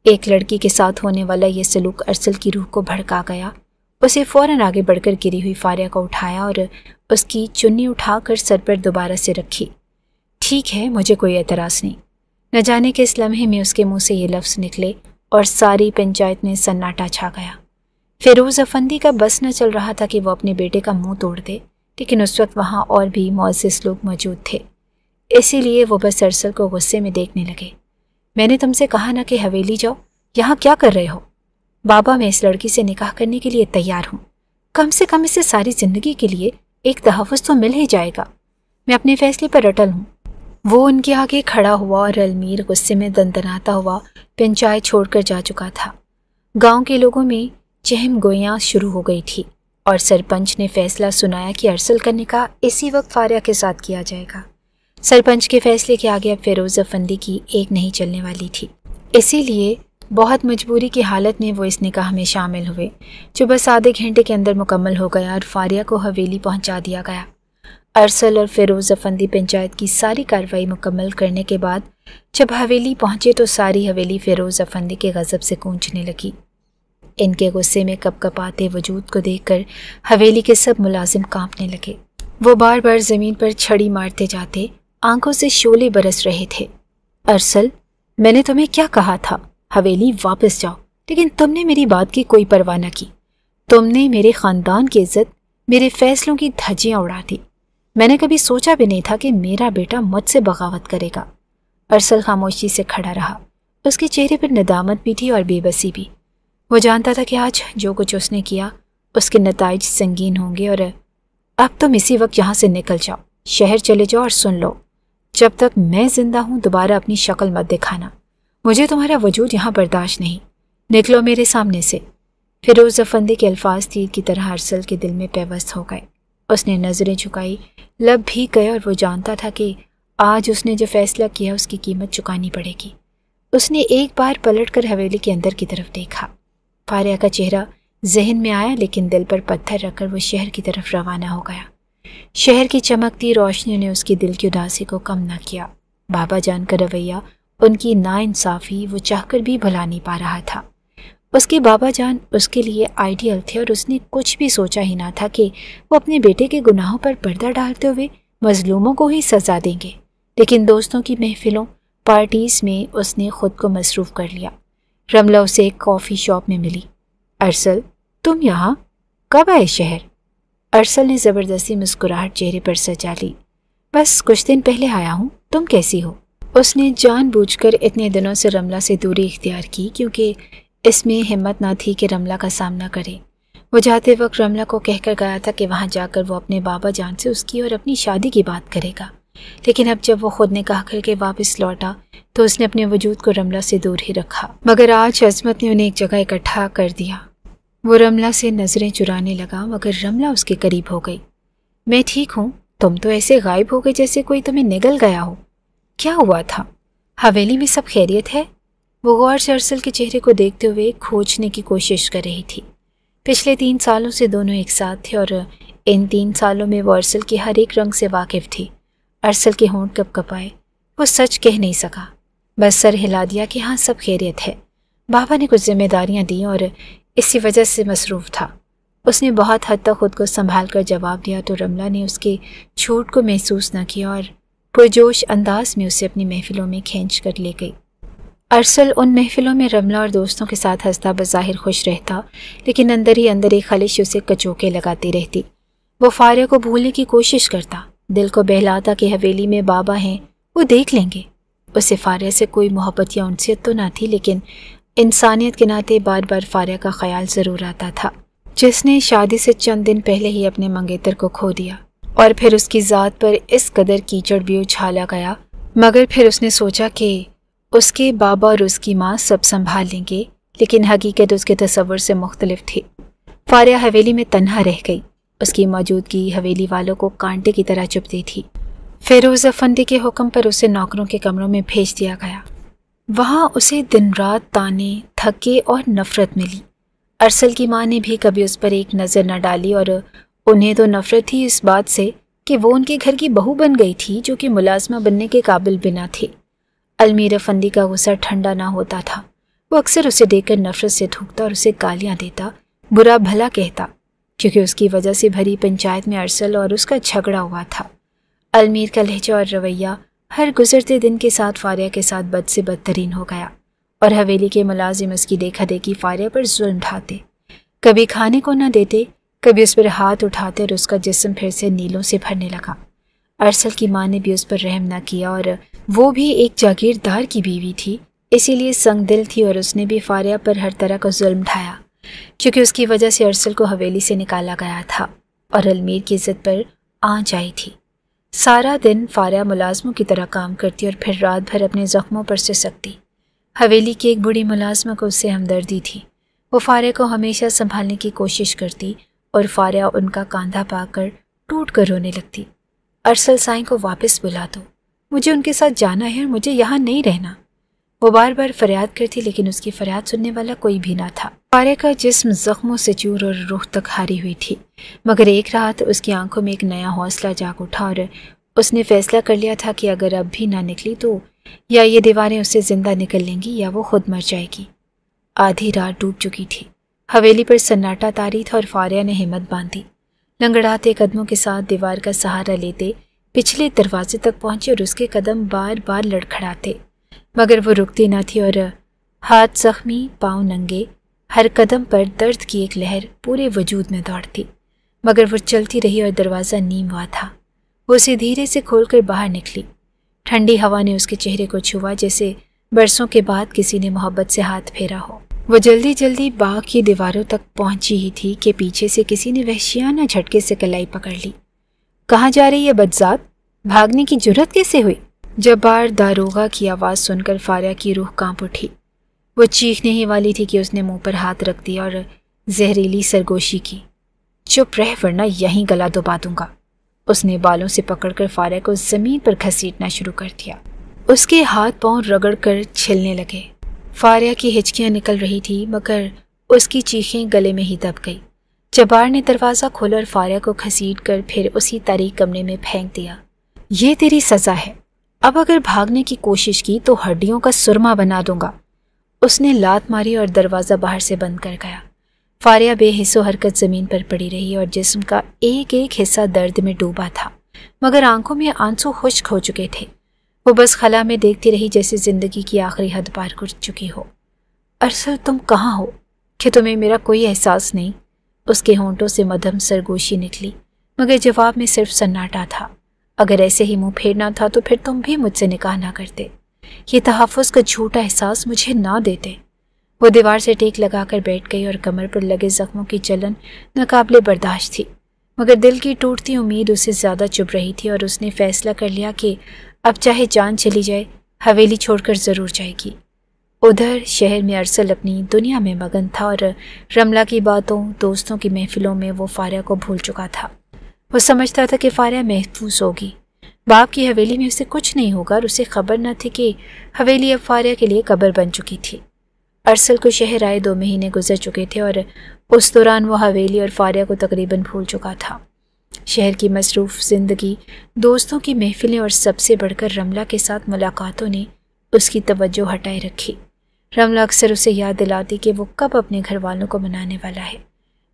ایک لڑکی کے ساتھ ہونے والا یہ سلوک ارسل کی روح کو بھڑکا گیا۔ اسے فوراً آگے بڑھ کر گری ہوئی فاریہ کو اٹھایا اور اس کی چنی اٹھا کر سر پر دوبارہ سے رکھی۔ ٹھیک ہے، مجھے کوئی اعتراض نہیں۔ نہ جانے کس لمحے میں اس کے منہ سے یہ لفظ نکلے اور ساری پنچایت میں سناٹا چھا گیا۔ فیروز افندی کا بس نہ چل رہا تھا کہ وہ اپنے بیٹے کا منہ توڑ دے، لیکن اس وقت وہاں اور بھی معزز لوگ موجود تھے، اسی لیے وہ بس ارسل کو غصے میں دیکھنے لگے۔ میں نے تم سے کہا نا کہ حویلی جاؤ، یہاں کیا کر رہے ہو؟ بابا، میں اس لڑکی سے نکاح کرنے کے لیے تیار ہوں، کم سے کم اسے ساری زندگی کے لیے ایک تحفظ تو مل ہی جائے گا۔ میں اپنے فیصلے پر اٹل ہوں۔ وہ ان کے آگے کھڑا ہوا اور المیر غصے میں دندناتا ہوا پنچایت چھوڑ کر جا چکا تھا۔ گاؤں کے لوگوں میں چہم گوئیاں شروع ہو گئی تھی اور سرپنچ نے فیصلہ سنایا کہ ارسل کا نکاح اسی وقت فاریہ کے ساتھ کیا جائے گا۔ سرپنچ کے فیصلے کے آگے اب فیروز افندی کی ایک نہیں چلنے والی تھی، اسی لیے بہت مجبوری کی حالت میں وہ اس نکاح میں شامل ہوئے، جو بس آدھے گھنٹے کے اندر مکمل ہو گیا اور فاریہ کو حویلی پہنچا دیا گیا۔ ارسل اور فیروز افندی پنچایت کی ساری کارروائی مکمل کرنے کے بعد جب حویلی پہنچے تو ساری حویلی فیروز افندی کے غضب سے گونجنے لگی۔ ان کے غصے میں کپ کپاتے وجود کو دیکھ کر حویلی کے سب ملازم کانپنے لگے۔ وہ بار بار زمین پر چھڑی مارتے جاتے، آنکھوں سے شعلے برس رہے تھے۔ ارسل، میں نے تمہیں کیا کہا تھا؟ حویلی واپس جاؤ، لیکن تم نے میری بات کی کوئی پرواہ نہ کی۔ تم نے میرے خاندان کی عزت، میرے فیصلوں کی دھجیاں اڑا دی۔ میں نے کبھی سوچا بھی نہیں تھا کہ میرا بیٹا مجھ سے بغاوت کرے گا۔ ارسل خاموشی سے کھڑا رہا۔ اس کے چہرے پر ندامت بھی تھی اور بے بسی بھی۔ وہ جانتا تھا کہ آج جو کچھ اس نے کیا اس کے نتائج سنگین ہوں گے، اور اب تم اسی وقت یہاں سے نکل جاؤ، شہر چلے جاؤ اور سن لو، جب تک میں زندہ ہوں دوبارہ اپنی شکل مت دکھانا، مجھے تمہارا وجود یہاں برداشت نہیں، نکلو میرے سامنے سے۔ فیروز افندی کے الفاظ تیر کی طرح ارسل کے دل میں پیوست ہو گئے۔ اس نے نظریں جھکائی، لب بھی گئے، اور وہ جانتا تھا کہ آج اس نے جو فیصلہ کیا اس کی قیمت چکانی پڑے گی۔ اس نے ایک بار پلٹ کر حویلی کے اندر کی طرف دیکھا۔ فاریہ کا چہرہ ذہن میں آیا، لیکن دل پر پتھر رکھ کر وہ شہر کی طرف روانہ ہو گیا۔ شہر کی چمکتی روشنی نے اس کی دل کی اداسی کو کم نہ کیا۔ بابا جان کا رویہ، ان کی ناانصافی وہ چاہ کر بھی بھلا نہیں پا رہا تھا۔ اس کے بابا جان اس کے لیے آئیڈیل تھے اور اس نے کچھ بھی سوچا ہی نہ تھا کہ وہ اپنے بیٹے کے گناہوں پر پردہ ڈالتے ہوئے مظلوموں کو ہی سزا دیں گے، لیکن دوستوں کی محفلوں، پارٹیز میں اس نے خود کو مصروف کر لیا۔ رملہ اسے ایک کافی شاپ میں ملی۔ ارسل، تم یہاں کب آئے شہر؟ ارسل نے زبردستی مسکراہٹ چہرے پر سجا لی۔ بس کچھ دن پہلے آیا ہوں، تم کیسی ہو؟ اس نے جان بوجھ کر اتنے دنوں سے رملہ سے دوری اختیار کی کیونکہ اس میں ہمت نہ تھی کہ رملہ کا سامنا کرے۔ وہ جاتے وقت رملہ کو کہہ کر گیا تھا کہ وہاں جا کر وہ اپنے بابا جان سے اس کی اور اپنی شادی کی بات کرے گا، لیکن اب جب وہ خود نکاح کر کے واپس لوٹا تو اس نے اپنے وجود کو رملہ سے دور ہی رکھا، مگر آج عظمت نے انہیں ایک جگہ اکٹھا کر دیا۔ وہ رملہ سے نظریں چرانے لگا، مگر رملہ اس کے قریب ہو گئی۔ میں ٹھیک ہوں، تم تو ایسے غائب ہو گئے جیسے کوئی تمہیں نگل گیا ہو۔ کیا ہوا تھا؟ حویلی میں سب خیریت ہے؟ وہ غور سے ارسل کے چہرے کو دیکھتے ہوئے کھوجنے کی کوشش کر رہی تھی۔ پچھلے 3 سالوں سے دونوں ایک ساتھ تھے اور ان 3 سالوں میں وہ ارسل کے ہر ایک رنگ سے واقف تھی۔ ارسل کے ہونٹ کپ کپائے، وہ سچ کہہ نہیں سکا، بس سر ہلا دیا کہ ہاں سب خیریت ہے۔ بابا نے کچھ ذمہ داریاں دیں اور اسی وجہ سے مصروف تھا۔ اس نے بہت حد تک خود کو سنبھال کر جواب دیا تو رملہ نے اس کے جھوٹ کو محسوس نہ کیا اور پرجوش انداز میں اسے اپنی محفلوں میں کھینچ کر لے گئی۔ ارسل ان محفلوں میں رملہ اور دوستوں کے ساتھ ہنستا بظاہر خوش رہتا، لیکن اندر ہی اندر ایک خلش اسے کچوکے لگاتی رہتی۔ وہ فاریہ کو بھولنے کی کوشش کرتا، دل کو بہلاتا کہ حویلی میں بابا ہیں، وہ دیکھ لیں گے۔ اسے فاریہ سے کوئی محبت یا انسیت تو نہ تھی، لیکن انسانیت کے ناطے بار بار فاریہ کا خیال ضرور آتا تھا، جس نے شادی سے چند دن پہلے ہی اپنے منگیتر کو کھو دیا، اور پھر اس کی ذات پر اس قدر کیچڑ بھی اچھالا گیا۔ مگر پھر اس نے سوچا کہ اس کے بابا اور اس کی ماں سب سنبھال لیں گے، لیکن حقیقت اس کے تصور سے مختلف تھی۔ فاریہ حویلی میں تنہا رہ گئی، اس کی موجودگی حویلی والوں کو کانٹے کی طرح چبھتی تھی۔ فیروز افندی کے حکم پر اسے نوکروں کے کمروں میں بھیج دیا گیا۔ وہاں اسے دن رات تانے، تھکے اور نفرت ملی۔ ارسل کی ماں نے بھی کبھی اس پر ایک نظر نہ ڈالی، اور انہیں تو نفرت تھی اس بات سے کہ وہ ان کے گھر کی بہو بن گئی تھی جو کہ ملازمہ بننے کے قابل بھی نہ تھی۔ المیر افندی کا غصہ ٹھنڈا نہ ہوتا تھا، وہ اکثر اسے دیکھ کر نفرت سے تھوکتا اور اسے گالیاں دیتا، برا بھلا کہتا، کیونکہ اس کی وجہ سے بھری پنچایت میں ارسل اور اس کا جھگڑا ہوا تھا۔ المیر کا لہجہ اور رویہ ہر گزرتے دن کے ساتھ فاریہ کے ساتھ بد سے بدترین ہو گیا، اور حویلی کے ملازم اس کی دیکھا دیکھی فاریہ پر ظلم ڈھاتے، کبھی کھانے کو نہ دیتے، کبھی اس پر ہاتھ اٹھاتے، اور اس کا جسم پھر سے نیلوں سے بھرنے لگا۔ ارسل کی ماں نے بھی اس پر رحم نہ کیا، اور وہ بھی ایک جاگیردار کی بیوی تھی، اسی لیے سنگ دل تھی، اور اس نے بھی فاریہ پر ہر طرح کا ظلم ڈھایا، کیونکہ اس کی وجہ سے ارسل کو حویلی سے نکالا گیا تھا اور المیر کی عزت پر آنچ آئی تھی۔ سارا دن فاریہ ملازموں کی طرح کام کرتی اور پھر رات بھر اپنے زخموں پر سے سکتی۔ حویلی کی ایک بڑی ملازمہ کو اس سے ہمدردی تھی، وہ فاریہ کو ہمیشہ سنبھالنے کی کوشش کرتی، اور فاریہ ان کا کاندھا پا کر ٹوٹ کر رونے لگتی۔ ارسل سائیں کو واپس بلا دو، مجھے ان کے ساتھ جانا ہے اور مجھے یہاں نہیں رہنا۔ وہ بار بار فریاد کرتی، لیکن اس کی فریاد سننے والا کوئی بھی نہ تھا۔ فاریہ کا جسم زخموں سے چور اور روح تک ہاری ہوئی تھی، مگر ایک رات اس کی آنکھوں میں ایک نیا حوصلہ جاگ اٹھا، اور اس نے فیصلہ کر لیا تھا کہ اگر اب بھی نہ نکلی تو یا یہ دیواریں اسے زندہ نکل لیں گی یا وہ خود مر جائے گی۔ آدھی رات ڈوب چکی تھی، حویلی پر سناٹا طاری تھا، اور فاریہ نے ہمت باندھی، لنگڑاتے قدموں کے ساتھ دیوار کا سہارا لیتے پچھلے دروازے تک پہنچے، اور اس کے قدم بار بار لڑکھڑاتے، مگر وہ رکتی نہ تھی، اور ہاتھ زخمی، پاؤں ننگے، ہر قدم پر درد کی ایک لہر پورے وجود میں دوڑتی، مگر وہ چلتی رہی، اور دروازہ نیم ہوا تھا۔ وہ اسے دھیرے سے کھول کر باہر نکلی۔ ٹھنڈی ہوا نے اس کے چہرے کو چھوا، جیسے برسوں کے بعد کسی نے محبت سے ہاتھ پھیرا ہو۔ وہ جلدی جلدی باغ کی دیواروں تک پہنچی ہی تھی کہ پیچھے سے کسی نے وحشیانہ جھٹکے سے کلائی پکڑ لی۔ کہاں جا رہی ہے بدذات؟ بھاگنے کی جرت کیسے ہوئی؟ جبار داروغہ کی آواز سن کر فاریہ کی روح کانپ اٹھی۔ وہ چیخنے ہی والی تھی کہ اس نے منہ پر ہاتھ رکھ دیا اور زہریلی سرگوشی کی۔ چپ رہ ورنہ یہیں گلا دبا دوں گا۔ اس نے بالوں سے پکڑ کر فاریہ کو زمین پر گھسیٹنا شروع کر دیا۔ اس کے ہاتھ پاؤں رگڑ کر چھلنے لگے۔ فاریہ کی ہچکیاں نکل رہی تھی، مگر اس کی چیخیں گلے میں ہی دب گئی۔ جبار نے دروازہ کھولا اور فاریہ کو گھسیٹ کر پھر اسی تاریک کمرے میں پھینک دیا۔ یہ تیری سزا ہے، اب اگر بھاگنے کی کوشش کی تو ہڈیوں کا سرما بنا دوں گا۔ اس نے لات ماری اور دروازہ باہر سے بند کر گیا۔ فاریہ بے حس و حرکت زمین پر پڑی رہی اور جسم کا ایک ایک حصہ درد میں ڈوبا تھا، مگر آنکھوں میں آنسو خشک ہو چکے تھے۔ وہ بس خلا میں دیکھتی رہی جیسے زندگی کی آخری حد پار کر چکی ہو۔ ارسل تم کہاں ہو؟ کہ تمہیں میرا کوئی احساس نہیں؟ اس کے ہونٹوں سے مدھم سرگوشی نکلی، مگر جواب میں صرف سناٹا تھا۔ اگر ایسے ہی منہ پھیرنا تھا تو پھر تم بھی مجھ سے نکاح نہ کرتے، یہ تحفظ کا جھوٹا احساس مجھے نہ دیتے۔ وہ دیوار سے ٹیک لگا کر بیٹھ گئی اور کمر پر لگے زخموں کی جلن ناقابل برداشت تھی، مگر دل کی ٹوٹتی امید اسے زیادہ چبھ رہی تھی، اور اس نے فیصلہ کر لیا کہ اب چاہے جان چلی جائے حویلی چھوڑ کر ضرور جائے گی۔ ادھر شہر میں ارسل اپنی دنیا میں مگن تھا اور رملہ کی باتوں، دوستوں کی محفلوں میں وہ فاریہ کو بھول چکا تھا۔ وہ سمجھتا تھا کہ فاریہ محفوظ ہوگی، باپ کی حویلی میں اسے کچھ نہیں ہوگا، اور اسے خبر نہ تھی کہ حویلی اب فاریہ کے لیے قبر بن چکی تھی۔ ارسل کو شہر آئے 2 مہینے گزر چکے تھے، اور اس دوران وہ حویلی اور فاریہ کو تقریباً بھول چکا تھا۔ شہر کی مصروف زندگی، دوستوں کی محفلیں اور سب سے بڑھ کر رملہ کے ساتھ ملاقاتوں نے اس کی توجہ ہٹائے رکھی۔ رملہ اکثر اسے یاد دلاتی کہ وہ کب اپنے گھر والوں کو منانے والا ہے،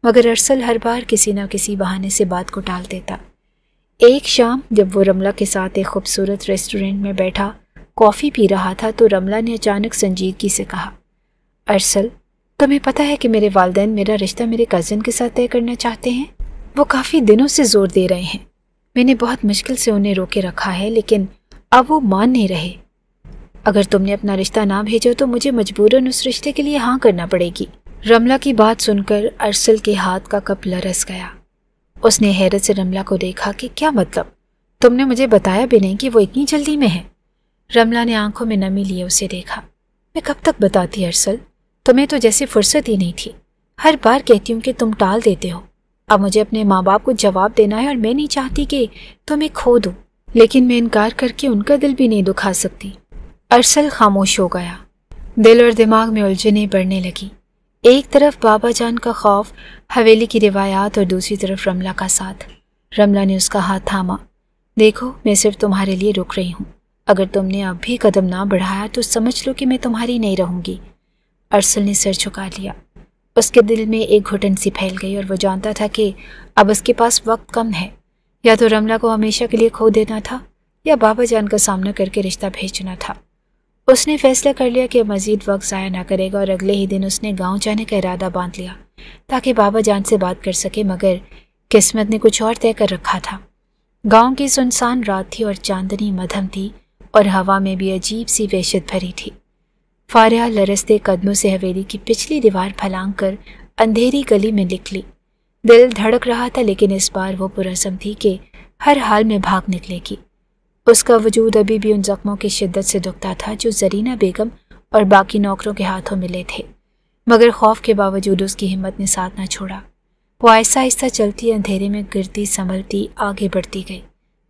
مگر ارسل ہر بار کسی نہ کسی بہانے سے بات کو ٹال دیتا۔ ایک شام جب وہ رملہ کے ساتھ ایک خوبصورت ریسٹورنٹ میں بیٹھا کافی پی رہا تھا تو رملہ نے اچانک سنجیدگی سے کہا، ارسل، تمہیں پتہ ہے کہ میرے والدین میرا رشتہ میرے کزن کے ساتھ طے کرنا چاہتے ہیں؟ وہ کافی دنوں سے زور دے رہے ہیں۔ میں نے بہت مشکل سے انہیں روکے رکھا ہے، لیکن اب وہ مان نہیں رہے۔ اگر تم نے اپنا رشتہ نہ بھیجو تو مجھے مجبوراً اس رشتے کے لیے ہاں کرنا پڑے گی۔ رملہ کی بات سن کر ارسل کے ہاتھ کا کپ لرز گیا۔ اس نے حیرت سے رملہ کو دیکھا کہ کیا مطلب؟ تم نے مجھے بتایا بھی نہیں کہ وہ اتنی جلدی میں ہے۔ رملہ نے آنکھوں میں نمی لیے اسے دیکھا۔ میں کب تک بتاتی ارسل؟ تمہیں تو جیسے فرصت ہی نہیں تھی۔ ہر بار کہتی ہوں کہ تم ٹال دیتے ہو۔ اب مجھے اپنے ماں باپ کو جواب دینا ہے اور میں نہیں چاہتی کہ تمہیں کھو دوں، لیکن میں انکار کر کے ان کا دل بھی نہیں دکھا سکتی۔ ارسل خاموش ہو گیا۔ دل اور دماغ میں الجھنیں بڑھنے لگی۔ ایک طرف بابا جان کا خوف، حویلی کی روایات، اور دوسری طرف رملہ کا ساتھ۔ رملہ نے اس کا ہاتھ تھاما۔ دیکھو، میں صرف تمہارے لیے رک رہی ہوں۔ اگر تم نے اب بھی قدم نہ بڑھایا تو سمجھ لو کہ میں تمہاری نہیں رہوں گی۔ ارسل نے سر جھکا لیا۔ اس کے دل میں ایک گھٹن سی پھیل گئی اور وہ جانتا تھا کہ اب اس کے پاس وقت کم ہے۔ یا تو رملہ کو ہمیشہ کے لیے کھو دینا تھا یا بابا جان کا سامنا کر کے رشتہ بھیجنا تھا۔ اس نے فیصلہ کر لیا کہ مزید وقت ضائع نہ کرے گا اور اگلے ہی دن اس نے گاؤں جانے کا ارادہ باندھ لیا تاکہ بابا جان سے بات کر سکے، مگر قسمت نے کچھ اور طے کر رکھا تھا۔ گاؤں کی سنسان رات تھی اور چاندنی مدھم تھی اور ہوا میں بھی عجیب سی وحشت بھری تھی۔ فاریہ لرزتے قدموں سے حویلی کی پچھلی دیوار پھلانگ کر اندھیری گلی میں نکلی۔ دل دھڑک رہا تھا، لیکن اس بار وہ پرعزم تھی کہ ہر حال میں بھاگ نکلے گی۔ اس کا وجود ابھی بھی ان زخموں کی شدت سے دکھتا تھا جو زرینہ بیگم اور باقی نوکروں کے ہاتھوں ملے تھے، مگر خوف کے باوجود اس کی ہمت نے ساتھ نہ چھوڑا۔ وہ آہستہ آہستہ چلتی، اندھیرے میں گرتی سنبھلتی آگے بڑھتی گئی،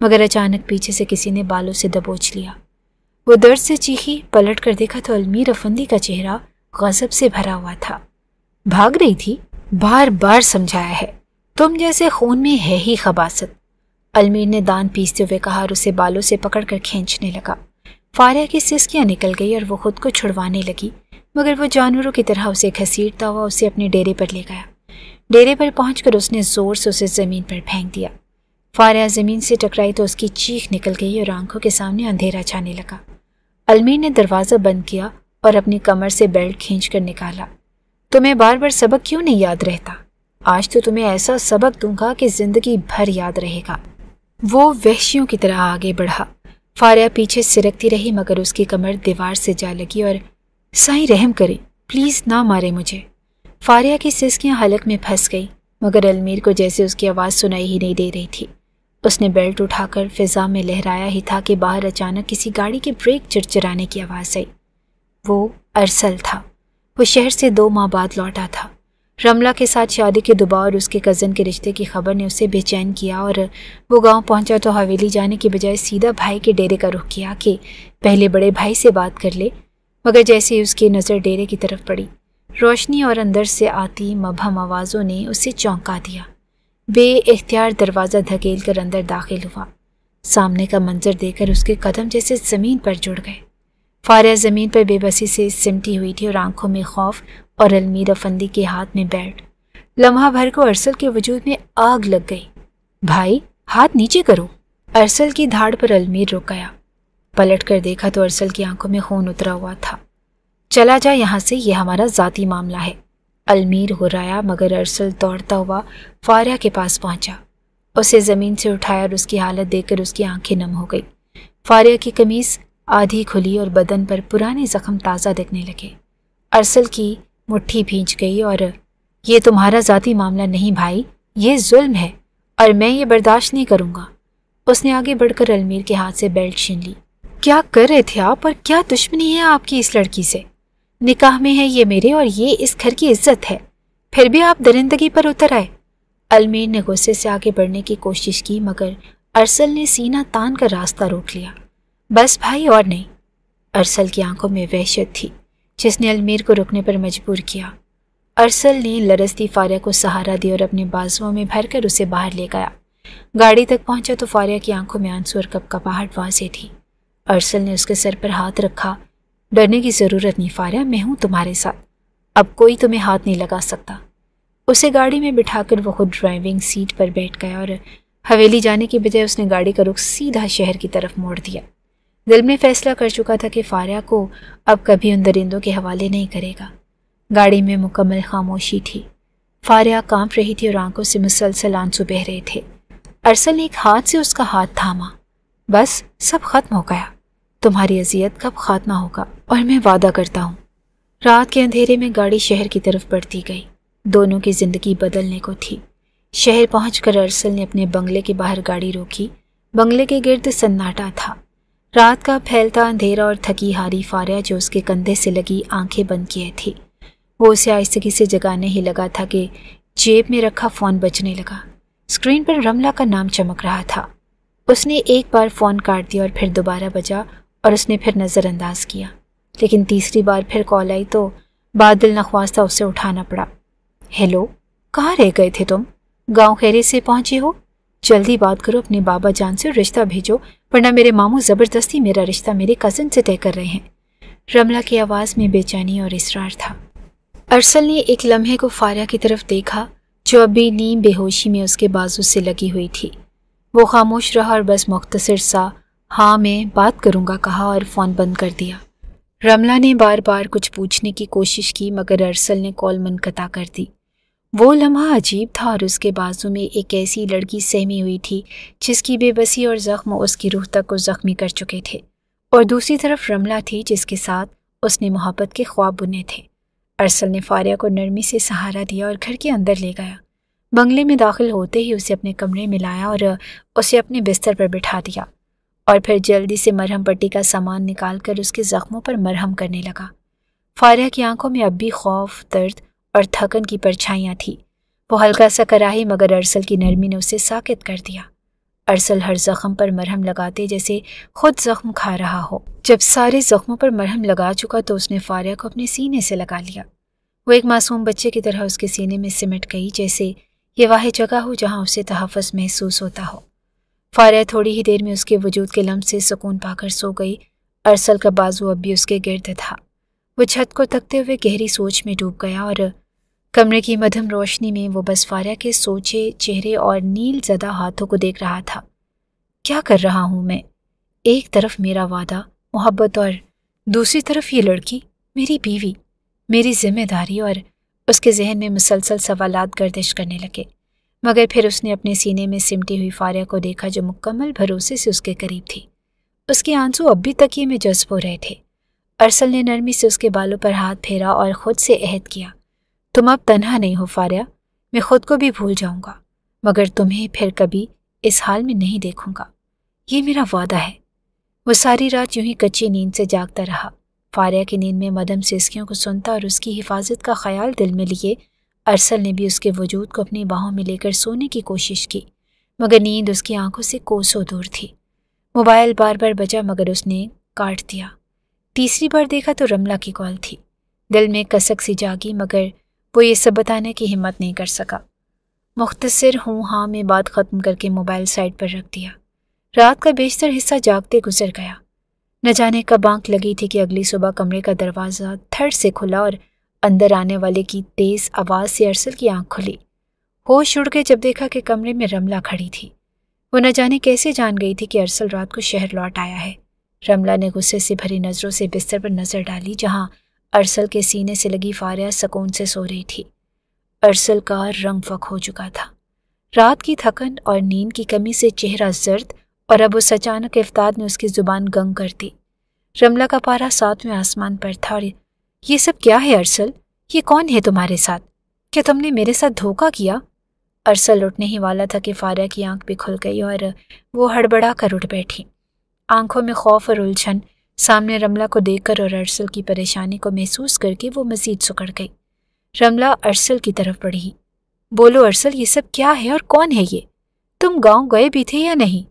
مگر اچانک پیچھے سے کسی نے بالوں سے دبوچ لیا۔ وہ درد سے چیخی، پلٹ کر دیکھا تو المیر افندی کا چہرہ غضب سے بھرا ہوا تھا۔ بھاگ رہی تھی؟ بار بار سمجھایا ہے، تم جیسے خون میں ہے ہی خباثت۔ المیر نے دانت پیستے ہوئے کہا اور اسے بالوں سے پکڑ کر کھینچنے لگا۔ فاریہ کی سسکیاں نکل گئی اور وہ خود کو چھڑوانے لگی، مگر وہ جانوروں کی طرح اسے گھسیٹتا ہوا اسے اپنے ڈیرے پر لے گیا۔ ڈیرے پر پہنچ کر اس نے زور سے اسے زمین پر پھینک دیا۔ فاریہ زمین سے ٹکرائی تو اس کی چیخ نکل گئی اور آنکھوں کے سامنے اندھیرا چھانے لگا۔ المیر نے دروازہ بند کیا اور اپنی کمر سے بیلٹ کھینچ کر نکالا۔ تمہیں بار بار سبق کیوں نہیں یاد رہتا؟ آج تو تمہیں ایسا سبق دوں گا کہ زندگی بھر یاد رہے گا۔ وہ وحشیوں کی طرح آگے بڑھا۔ فاریہ پیچھے سرکتی رہی، مگر اس کی کمر دیوار سے جا لگی اور سائیں رحم کریں، پلیز نہ مارے مجھے۔ فاریہ کی سسکیاں حلق میں پھنس گئی، مگر المیر کو جیسے اس کی آواز سنائی ہی نہیں دے رہی تھی۔ اس نے بیلٹ اٹھا کر فضا میں لہرایا ہی تھا کہ باہر اچانک کسی گاڑی کے بریک چرچرانے کی آواز آئی۔ وہ ارسل تھا۔ وہ شہر سے 2 ماہ بعد لوٹا تھا۔ رملہ کے ساتھ شادی کے دباؤ اور اس کے کزن کے رشتے کی خبر نے اسے بے چین کیا اور وہ گاؤں پہنچا تو حویلی جانے کی بجائے سیدھا بھائی کے ڈیرے کا رخ کیا کہ پہلے بڑے بھائی سے بات کر لے، مگر جیسے ہی اس کی نظر ڈیرے کی طرف پڑی، روشنی اور اندر سے آتی مبہم آوازوں نے اسے چونکا دیا۔ بے اختیار دروازہ دھکیل کر اندر داخل ہوا۔ سامنے کا منظر دیکھ کر اس کے قدم جیسے زمین پر جڑ گئے۔ فاریہ زمین پر بے بسی سے سمٹی ہوئی تھی اور آنکھوں میں خوف اور المیر افندی کے ہاتھ میں بیلٹ۔ لمحہ بھر کو ارسل کے وجود میں آگ لگ گئی۔ بھائی، ہاتھ نیچے کرو۔ ارسل کی دھاڑ پر المیر رک گیا۔ پلٹ کر دیکھا تو ارسل کی آنکھوں میں خون اترا ہوا تھا۔ چلا جا یہاں سے، یہ ہمارا ذاتی معاملہ ہے۔ المیر ہرایا، مگر ارسل دوڑتا ہوا فاریہ کے پاس پہنچا۔ اسے زمین سے اٹھایا اور اس کی حالت دیکھ کر اس کی آنکھیں نم ہو گئی۔ فاریہ کی قمیص آدھی کھلی اور بدن پر پرانے زخم تازہ دکھنے لگے۔ ارسل کی مٹھی بھینچ گئی اور یہ تمہارا ذاتی معاملہ نہیں بھائی، یہ ظلم ہے اور میں یہ برداشت نہیں کروں گا۔ اس نے آگے بڑھ کر المیر کے ہاتھ سے بیلٹ چھین لی۔ کیا کر رہے تھے آپ اور کیا دشمنی ہے آپ کی اس لڑکی سے؟ نکاح میں ہے یہ میرے اور یہ اس گھر کی عزت ہے، پھر بھی آپ درندگی پر اتر آئے۔ المیر نے غصے سے آگے بڑھنے کی کوشش کی، مگر ارسل نے سینہ تان کر راستہ روک لیا۔ بس بھائی، اور نہیں۔ ارسل کی آنکھوں میں وحشت تھی جس نے المیر کو رکنے پر مجبور کیا۔ ارسل نے لرزتی فاریہ کو سہارا دیا اور اپنے بازوؤں میں بھر کر اسے باہر لے گیا۔ گاڑی تک پہنچا تو فاریہ کی آنکھوں میں آنسو اور کپکپاہٹ واضح تھی۔ ارسل نے اس کے سر پر ہاتھ رکھا۔ ڈرنے کی ضرورت نہیں فاریہ، میں ہوں تمہارے ساتھ، اب کوئی تمہیں ہاتھ نہیں لگا سکتا۔ اسے گاڑی میں بٹھا کر وہ خود ڈرائیونگ سیٹ پر بیٹھ گیا اور حویلی جانے کی بجائے اس نے گاڑی کا رخ سیدھا شہر کی طرف موڑ دیا۔ دل میں فیصلہ کر چکا تھا کہ فاریہ کو اب کبھی ان درندوں کے حوالے نہیں کرے گا۔ گاڑی میں مکمل خاموشی تھی۔ فاریہ کانپ رہی تھی اور آنکھوں سے مسلسل آنسو بہہ رہے تھے۔ ارسل نے ایک ہاتھ سے اس کا ہاتھ تھاما۔ بس سب ختم ہو گیا۔ تمہاری اذیت کب خاتمہ ہوگا، اور میں وعدہ کرتا ہوں۔ رات کے اندھیرے میں گاڑی شہر کی طرف بڑھتی گئی۔ دونوں کی زندگی بدلنے کو تھی۔ شہر پہنچ کر ارسل نے اپنے بنگلے کے باہر گاڑی روکی۔ بنگلے کے گرد سناٹا تھا۔ رات کا پھیلتا اندھیرا اور تھکی ہاری فاریہ جو اس کے کندھے سے لگی آنکھیں بند کیے تھی، وہ اسے آہستگی سے جگانے ہی لگا تھا کہ جیب میں رکھا فون بجنے لگا۔ اسکرین پر رملہ کا نام چمک رہا تھا۔ اس نے ایک بار فون کاٹ دیا اور پھر دوبارہ بجا اور اس نے پھر نظر انداز کیا، لیکن تیسری بار پھر کال آئی تو بادل نخواستہ اسے اٹھانا پڑا۔ ہیلو، کہاں رہ گئے تھے تم؟ گاؤں خیریت سے پہنچے ہو؟ جلدی بات کرو، اپنے بابا جان سے رشتہ بھیجو، ورنہ میرے ماموں زبردستی میرا رشتہ میرے کزن سے طے کر رہے ہیں۔ رملہ کی آواز میں بے چینی اور اصرار تھا۔ ارسل نے ایک لمحے کو فاریہ کی طرف دیکھا جو ابھی نیم بے ہوشی میں اس کے بازو سے لگی ہوئی تھی۔ وہ خاموش رہا اور بس مختصر سا ہاں میں بات کروں گا کہا اور فون بند کر دیا۔ رملہ نے بار بار کچھ پوچھنے کی کوشش کی مگر ارسل نے کال منقطع کر دی۔ وہ لمحہ عجیب تھا اور اس کے بازو میں ایک ایسی لڑکی سہمی ہوئی تھی جس کی بے بسی اور زخم اس کی روح تک کو زخمی کر چکے تھے، اور دوسری طرف رملہ تھی جس کے ساتھ اس نے محبت کے خواب بنے تھے۔ ارسل نے فاریہ کو نرمی سے سہارا دیا اور گھر کے اندر لے گیا۔ بنگلے میں داخل ہوتے ہی اسے اپنے کمرے میں لایا اور اسے اپنے بستر پر بٹھا دیا، اور پھر جلدی سے مرہم پٹی کا سامان نکال کر اس کے زخموں پر مرہم کرنے لگا۔ فاریہ کی آنکھوں میں اب بھی خوف، درد اور تھکن کی پرچھائیاں تھیں۔ وہ ہلکا سا کراہی مگر ارسل کی نرمی نے اسے ساکت کر دیا۔ ارسل ہر زخم پر مرہم لگاتے جیسے خود زخم کھا رہا ہو۔ جب سارے زخموں پر مرہم لگا چکا تو اس نے فاریہ کو اپنے سینے سے لگا لیا۔ وہ ایک معصوم بچے کی طرح اس کے سینے میں سمٹ گئی، جیسے یہ واحد جگہ ہو جہاں اسے تحفظ محسوس ہوتا ہو۔ فاریہ تھوڑی ہی دیر میں اس کے وجود کے لمس سے سکون پا کر سو گئی۔ ارسل کا بازو اب بھی اس کے گرد تھا۔ وہ چھت کو تکتے ہوئے گہری سوچ میں ڈوب گیا اور کمرے کی مدھم روشنی میں وہ بس فاریہ کے سوچے چہرے اور نیل زدہ ہاتھوں کو دیکھ رہا تھا۔ کیا کر رہا ہوں میں؟ ایک طرف میرا وعدہ، محبت، اور دوسری طرف یہ لڑکی، میری بیوی، میری ذمہ داری، اور اس کے ذہن میں مسلسل سوالات گردش کرنے لگے۔ مگر پھر اس نے اپنے سینے میں سمٹی ہوئی فاریہ کو دیکھا جو مکمل بھروسے سے اس کے قریب تھی۔ اس کے آنسو اب بھی تکیے میں جذب ہو رہے تھے۔ ارسل نے نرمی سے اس کے بالوں پر ہاتھ پھیرا اور خود سے عہد کیا، تم اب تنہا نہیں ہو فاریہ، میں خود کو بھی بھول جاؤں گا مگر تمہیں پھر کبھی اس حال میں نہیں دیکھوں گا، یہ میرا وعدہ ہے۔ وہ ساری رات یوں ہی کچی نیند سے جاگتا رہا۔ فاریہ کی نیند میں مدھم سسکیوں کو سنتا اور اس کی حفاظت کا خیال دل میں لیے ارسل نے بھی اس کے وجود کو اپنی باہوں میں لے کر سونے کی کوشش کی، مگر نیند اس کی آنکھوں سے کوسوں دور تھی۔ موبائل بار بار بجا مگر اس نے کاٹ دیا۔ تیسری بار دیکھا تو رملہ کی کال تھی۔ دل میں کسک سی جاگی مگر وہ یہ سب بتانے کی ہمت نہیں کر سکا۔ مختصر ہوں ہاں میں بات ختم کر کے موبائل سائڈ پر رکھ دیا۔ رات کا بیشتر حصہ جاگتے گزر گیا۔ نہ جانے کب آنکھ لگی تھی کہ اگلی صبح کمرے کا دروازہ تھڑ سے کھلا اور اندر آنے والے کی تیز آواز سے ارسل کی آنکھ کھلی۔ ہوش اڑ کے جب دیکھا کہ کمرے میں رملہ کھڑی تھی۔ وہ نہ جانے کیسے جان گئی تھی کہ ارسل رات کو شہر لوٹ آیا ہے۔ رملہ نے غصے سے بھری نظروں سے بستر پر نظر ڈالی جہاں ارسل کے سینے سے لگی فاریہ سکون سے سو رہی تھی۔ ارسل کا رنگ فک ہو چکا تھا۔ رات کی تھکن اور نیند کی کمی سے چہرہ زرد اور اب اس اچانک افتاد نے اس کی زبان گنگ کر دی۔ رملہ کا پارا 7ویں آسمان پر تھا اور یہ سب کیا ہے ارسل؟ یہ کون ہے تمہارے ساتھ؟ کیا تم نے میرے ساتھ دھوکہ کیا؟ ارسل اٹھنے ہی والا تھا کہ فاریہ کی آنکھ بھی کھل گئی اور وہ ہڑبڑا کر اٹھ بیٹھی۔ آنکھوں میں خوف اور الجھن، سامنے رملہ کو دیکھ کر اور ارسل کی پریشانی کو محسوس کر کے وہ مزید سکڑ گئی۔ رملہ ارسل کی طرف بڑھی۔ بولو ارسل، یہ سب کیا ہے اور کون ہے یہ؟ تم گاؤں گئے بھی تھے یا نہیں؟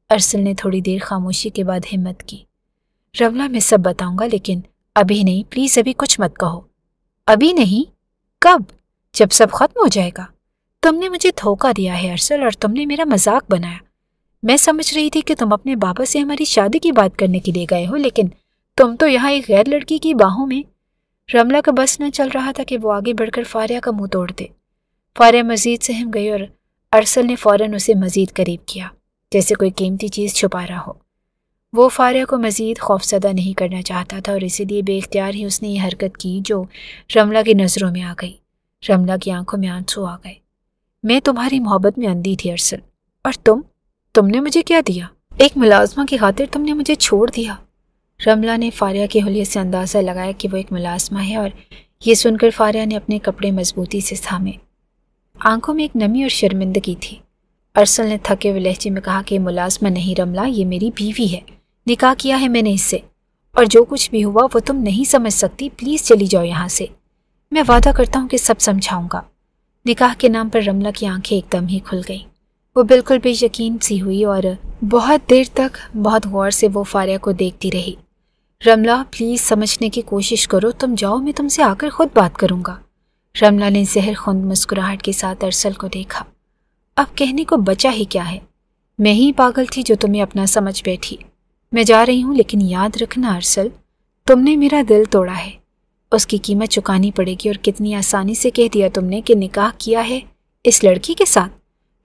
ارسل نے تھوڑی دیر خاموشی کے بعد ہمت کی۔ رملہ میں سب بتاؤں گا لیکن ابھی نہیں، پلیز ابھی کچھ مت کہو۔ ابھی نہیں؟ کب؟ جب سب ختم ہو جائے گا۔ تم نے مجھے دھوکہ دیا ہے ارسل اور تم نے میرا مذاق بنایا۔ میں سمجھ رہی تھی کہ تم اپنے بابا سے ہماری شادی کی بات کرنے کے لیے گئے ہو، لیکن تم تو یہاں ایک غیر لڑکی کی باہوں میں۔ رملہ کا بس نہ چل رہا تھا کہ وہ آگے بڑھ کر فاریہ کا منہ توڑ دے۔ فاریہ مزید سہم گئی اور ارسل نے فوراً اسے مزید قریب کیا، جیسے کوئی قیمتی چیز چھپا رہا ہو۔ وہ فاریہ کو مزید خوفزدہ نہیں کرنا چاہتا تھا اور اسی لیے بے اختیار ہی اس نے یہ حرکت کی جو رملہ کی نظروں میں آ گئی۔ رملہ کی آنکھوں میں آنسو آ گئے۔ میں تمہاری محبت میں اندھی تھی ارسل، اور تم نے مجھے کیا دیا؟ ایک ملازمہ کی خاطر تم نے مجھے چھوڑ دیا۔ رملہ نے فاریہ کے حلیے سے اندازہ لگایا کہ وہ ایک ملازمہ ہے، اور یہ سن کر فاریہ نے اپنے کپڑے مضبوطی سے تھامے۔ آنکھوں میں ایک نمی اور شرمندگی تھی۔ ارسل نے تھکے ہوئے لہجے میں کہا کہ ملازمہ نہیں رملہ، یہ میری بیوی ہے، نکاح کیا ہے میں نے اس سے، اور جو کچھ بھی ہوا وہ تم نہیں سمجھ سکتی، پلیز چلی جاؤ یہاں سے، میں وعدہ کرتا ہوں کہ سب سمجھاؤں گا۔ نکاح کے نام پر رملہ کی آنکھیں ایک دم ہی کھل گئیں۔ وہ بالکل بے یقین سی ہوئی اور بہت دیر تک بہت غور سے وہ فاریہ کو دیکھتی رہی۔ رملہ پلیز سمجھنے کی کوشش کرو، تم جاؤ، میں تم سے آ کر خود بات کروں گا۔ رملہ نے زہر خوند مسکراہٹ کے ساتھ ارسل کو دیکھا۔ اب کہنے کو بچا ہی کیا ہے، میں ہی پاگل تھی جو تمہیں اپنا سمجھ بیٹھی۔ میں جا رہی ہوں، لیکن یاد رکھنا ارسل، تم نے میرا دل توڑا ہے، اس کی قیمت چکانی پڑے گی، اور کتنی آسانی سے کہہ دیا تم نے کہ نکاح کیا ہے اس لڑکی کے ساتھ،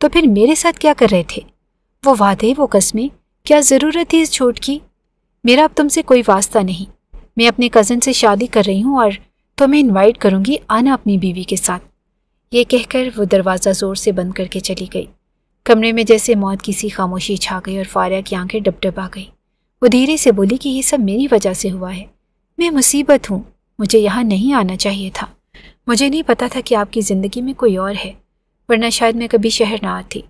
تو پھر میرے ساتھ کیا کر رہے تھے؟ وہ وعدے، وہ قسمیں، کیا ضرورت تھی اس جھوٹ کی؟ میرا اب تم سے کوئی واسطہ نہیں، میں اپنے کزن سے شادی کر رہی ہوں اور تمہیں انوائٹ کروں گی آنا اپنی بیوی کے ساتھ۔ یہ کہہ کر وہ دروازہ زور سے بند کر کے چلی گئی۔ کمرے میں جیسے موت کی سی خاموشی چھا گئی اور فاریہ کی آنکھیں ڈب ڈب آ گئی۔ وہ دھیرے سے بولی کہ یہ سب میری وجہ سے ہوا ہے، میں مصیبت ہوں، مجھے یہاں نہیں آنا چاہیے تھا، مجھے نہیں پتا تھا کہ آپ کی زندگی میں کوئی اور ہے، ورنہ شاید میں کبھی شہر نہ آتی۔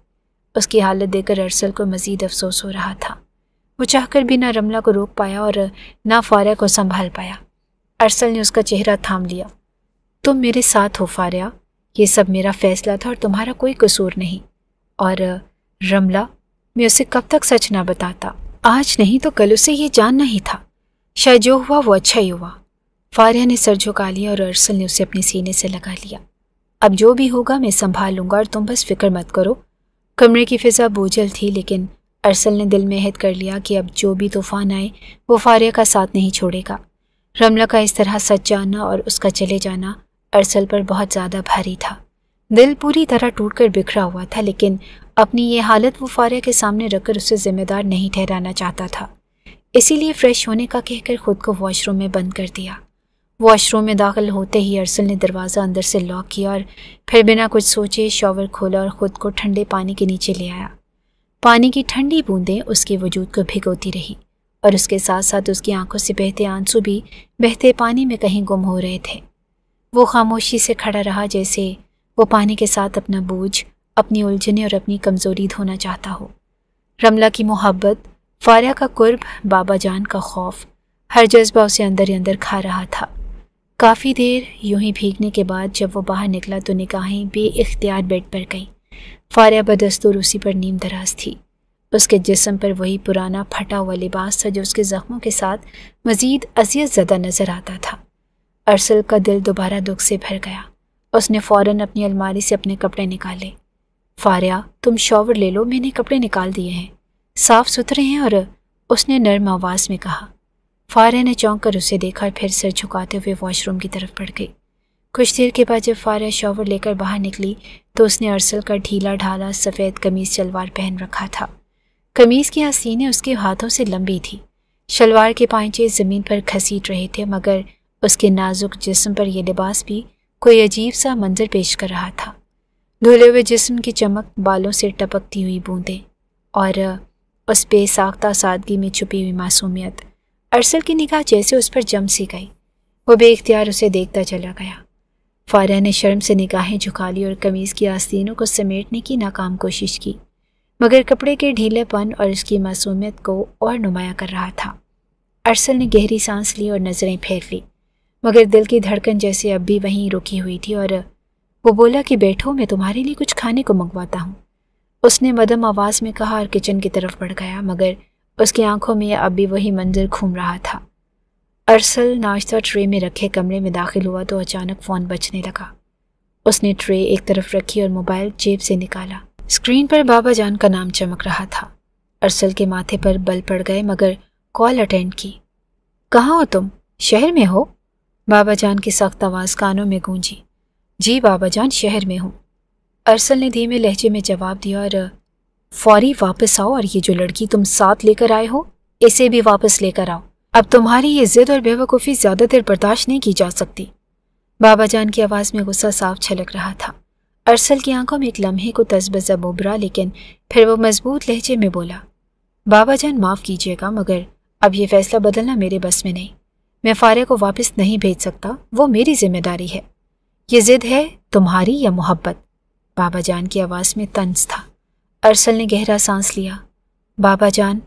اس کی حالت دیکھ کر ارسل کو مزید افسوس ہو رہا تھا۔ وہ چاہ کر بھی نہ رملہ کو روک پایا اور نہ فاریہ کو سنبھال پایا۔ ارسل نے اس کا چہرہ تھام لیا۔ تم میرے ساتھ ہو فاریہ، یہ سب میرا فیصلہ تھا اور تمہارا کوئی قصور نہیں۔ اور رملہ، میں اسے کب تک سچ نہ بتاتا، آج نہیں تو کل اسے یہ جاننا ہی تھا، شاید جو ہوا وہ اچھا ہی ہوا۔ فاریہ نے سر جھکا لیا اور ارسل نے اسے اپنے سینے سے لگا لیا۔ اب جو بھی ہوگا میں سنبھال لوں گا اور تم بس فکر مت کرو۔ کمرے کی فضا بوجھل تھی، لیکن ارسل نے دل میں عہد کر لیا کہ اب جو بھی طوفان آئے وہ فاریہ کا ساتھ نہیں چھوڑے گا۔ رملہ کا اس طرح سچ جاننا اور اس کا چلے جانا ارسل پر بہت زیادہ بھاری تھا۔ دل پوری طرح ٹوٹ کر بکھرا ہوا تھا، لیکن اپنی یہ حالت وہ فاریہ کے سامنے رکھ کر اسے ذمہ دار نہیں ٹھہرانا چاہتا تھا، اسی لیے فریش ہونے کا کہہ کر خود کو واش روم میں بند کر دیا۔ واش روم میں داخل ہوتے ہی ارسل نے دروازہ اندر سے لاک کیا اور پھر بنا کچھ سوچے شاور کھولا اور خود کو ٹھنڈے پانی کے نیچے لے آیا۔ پانی کی ٹھنڈی بوندیں اس کے وجود کو بھگوتی رہی اور اس کے ساتھ ساتھ اس کی آنکھوں سے بہتے آنسو بھی بہتے پانی میں کہیں گم ہو رہے تھے۔ وہ خاموشی سے کھڑا رہا، جیسے وہ پانی کے ساتھ اپنا بوجھ، اپنی الجھنیں اور اپنی کمزوری دھونا چاہتا ہو۔ رملہ کی محبت، فاریہ کا قرب، بابا جان کا خوف، ہر جذبہ اسے اندر ہی اندر کھا رہا تھا۔ کافی دیر یوں ہی بھیگنے کے بعد جب وہ باہر نکلا تو نگاہیں بے اختیار بیڈ پر گئیں۔ فاریہ بدستور اسی پر نیم دراز تھی۔ اس کے جسم پر وہی پرانا پھٹا ہوا لباس تھا جو اس کے زخموں کے ساتھ مزید اذیت زدہ نظر آتا تھا۔ ارسل کا دل دوبارہ دکھ سے بھر گیا۔ اس نے فوراً اپنی الماری سے اپنے کپڑے نکالے۔ فاریہ، تم شاور لے لو، میں نے کپڑے نکال دیے ہیں، صاف ستھرے ہیں، اور اس نے نرم آواز میں کہا۔ فاریہ نے چونک کر اسے دیکھا اور پھر سر جھکاتے ہوئے واش روم کی طرف بڑھ گئی۔ کچھ دیر کے بعد جب فاریہ شاور لے کر باہر نکلی تو اس نے ارسل کا ڈھیلا ڈھالا سفید قمیص شلوار پہن رکھا تھا۔ قمیص کی آستینیں اس کے ہاتھوں سے لمبی تھی، شلوار کے پائنچے زمین پر گھسیٹ رہے تھے، مگر اس کے نازک جسم پر یہ لباس بھی کوئی عجیب سا منظر پیش کر رہا تھا۔ دھلے ہوئے جسم کی چمک، بالوں سے ٹپکتی ہوئی بوندیں اور اس بے ساختہ سادگی میں چھپی ہوئی معصومیت، ارسل کی نگاہ جیسے اس پر جم سی گئی۔ وہ بے اختیار اسے دیکھتا چلا گیا۔ فاریہ نے شرم سے نگاہیں جھکا لی اور قمیص کی آستینوں کو سمیٹنے کی ناکام کوشش کی، مگر کپڑے کے ڈھیلے پن اور اس کی معصومیت کو اور نمایاں کر رہا تھا۔ ارسل نے گہری سانس لی اور نظریں پھیر لی، مگر دل کی دھڑکن جیسے اب بھی وہیں رکی ہوئی تھی، اور وہ بولا کہ بیٹھو، میں تمہارے لیے کچھ کھانے کو منگواتا ہوں۔ اس نے مدھم آواز میں کہا اور کچن کی طرف بڑھ گیا، مگر اس کی آنکھوں میں اب بھی وہی منظر گھوم رہا تھا۔ ارسل ناشتہ ٹرے میں رکھے کمرے میں داخل ہوا تو اچانک فون بجنے لگا۔ اس نے ٹرے ایک طرف رکھی اور موبائل جیب سے نکالا۔ اسکرین پر بابا جان کا نام چمک رہا تھا۔ ارسل کے ماتھے پر بل پڑ گئے، مگر کال اٹینڈ کی۔ کہاں ہو تم؟ شہر میں ہو؟ بابا جان کی سخت آواز کانوں میں گونجی۔ جی بابا جان، شہر میں ہوں، ارسل نے دھیمے لہجے میں جواب دیا، اور فوری واپس آؤ، اور یہ جو لڑکی تم ساتھ لے کر آئے ہو اسے بھی واپس لے کر آؤ، اب تمہاری یہ ضد اور بیوقوفی زیادہ دیر برداشت نہیں کی جا سکتی۔ بابا جان کی آواز میں غصہ صاف چھلک رہا تھا۔ ارسل کی آنکھوں میں ایک لمحے کو تذبذب ابھرا، لیکن پھر وہ مضبوط لہجے میں بولا، بابا جان معاف کیجیے گا، مگر اب یہ فیصلہ بدلنا میرے بس میں نہیں۔ میں فاریہ کو واپس نہیں بھیج سکتا، وہ میری ذمہ داری ہے۔ یہ ضد ہے تمہاری یا محبت؟ بابا جان کی آواز میں طنز تھا۔ ارسل نے گہرا سانس لیا۔ بابا جان،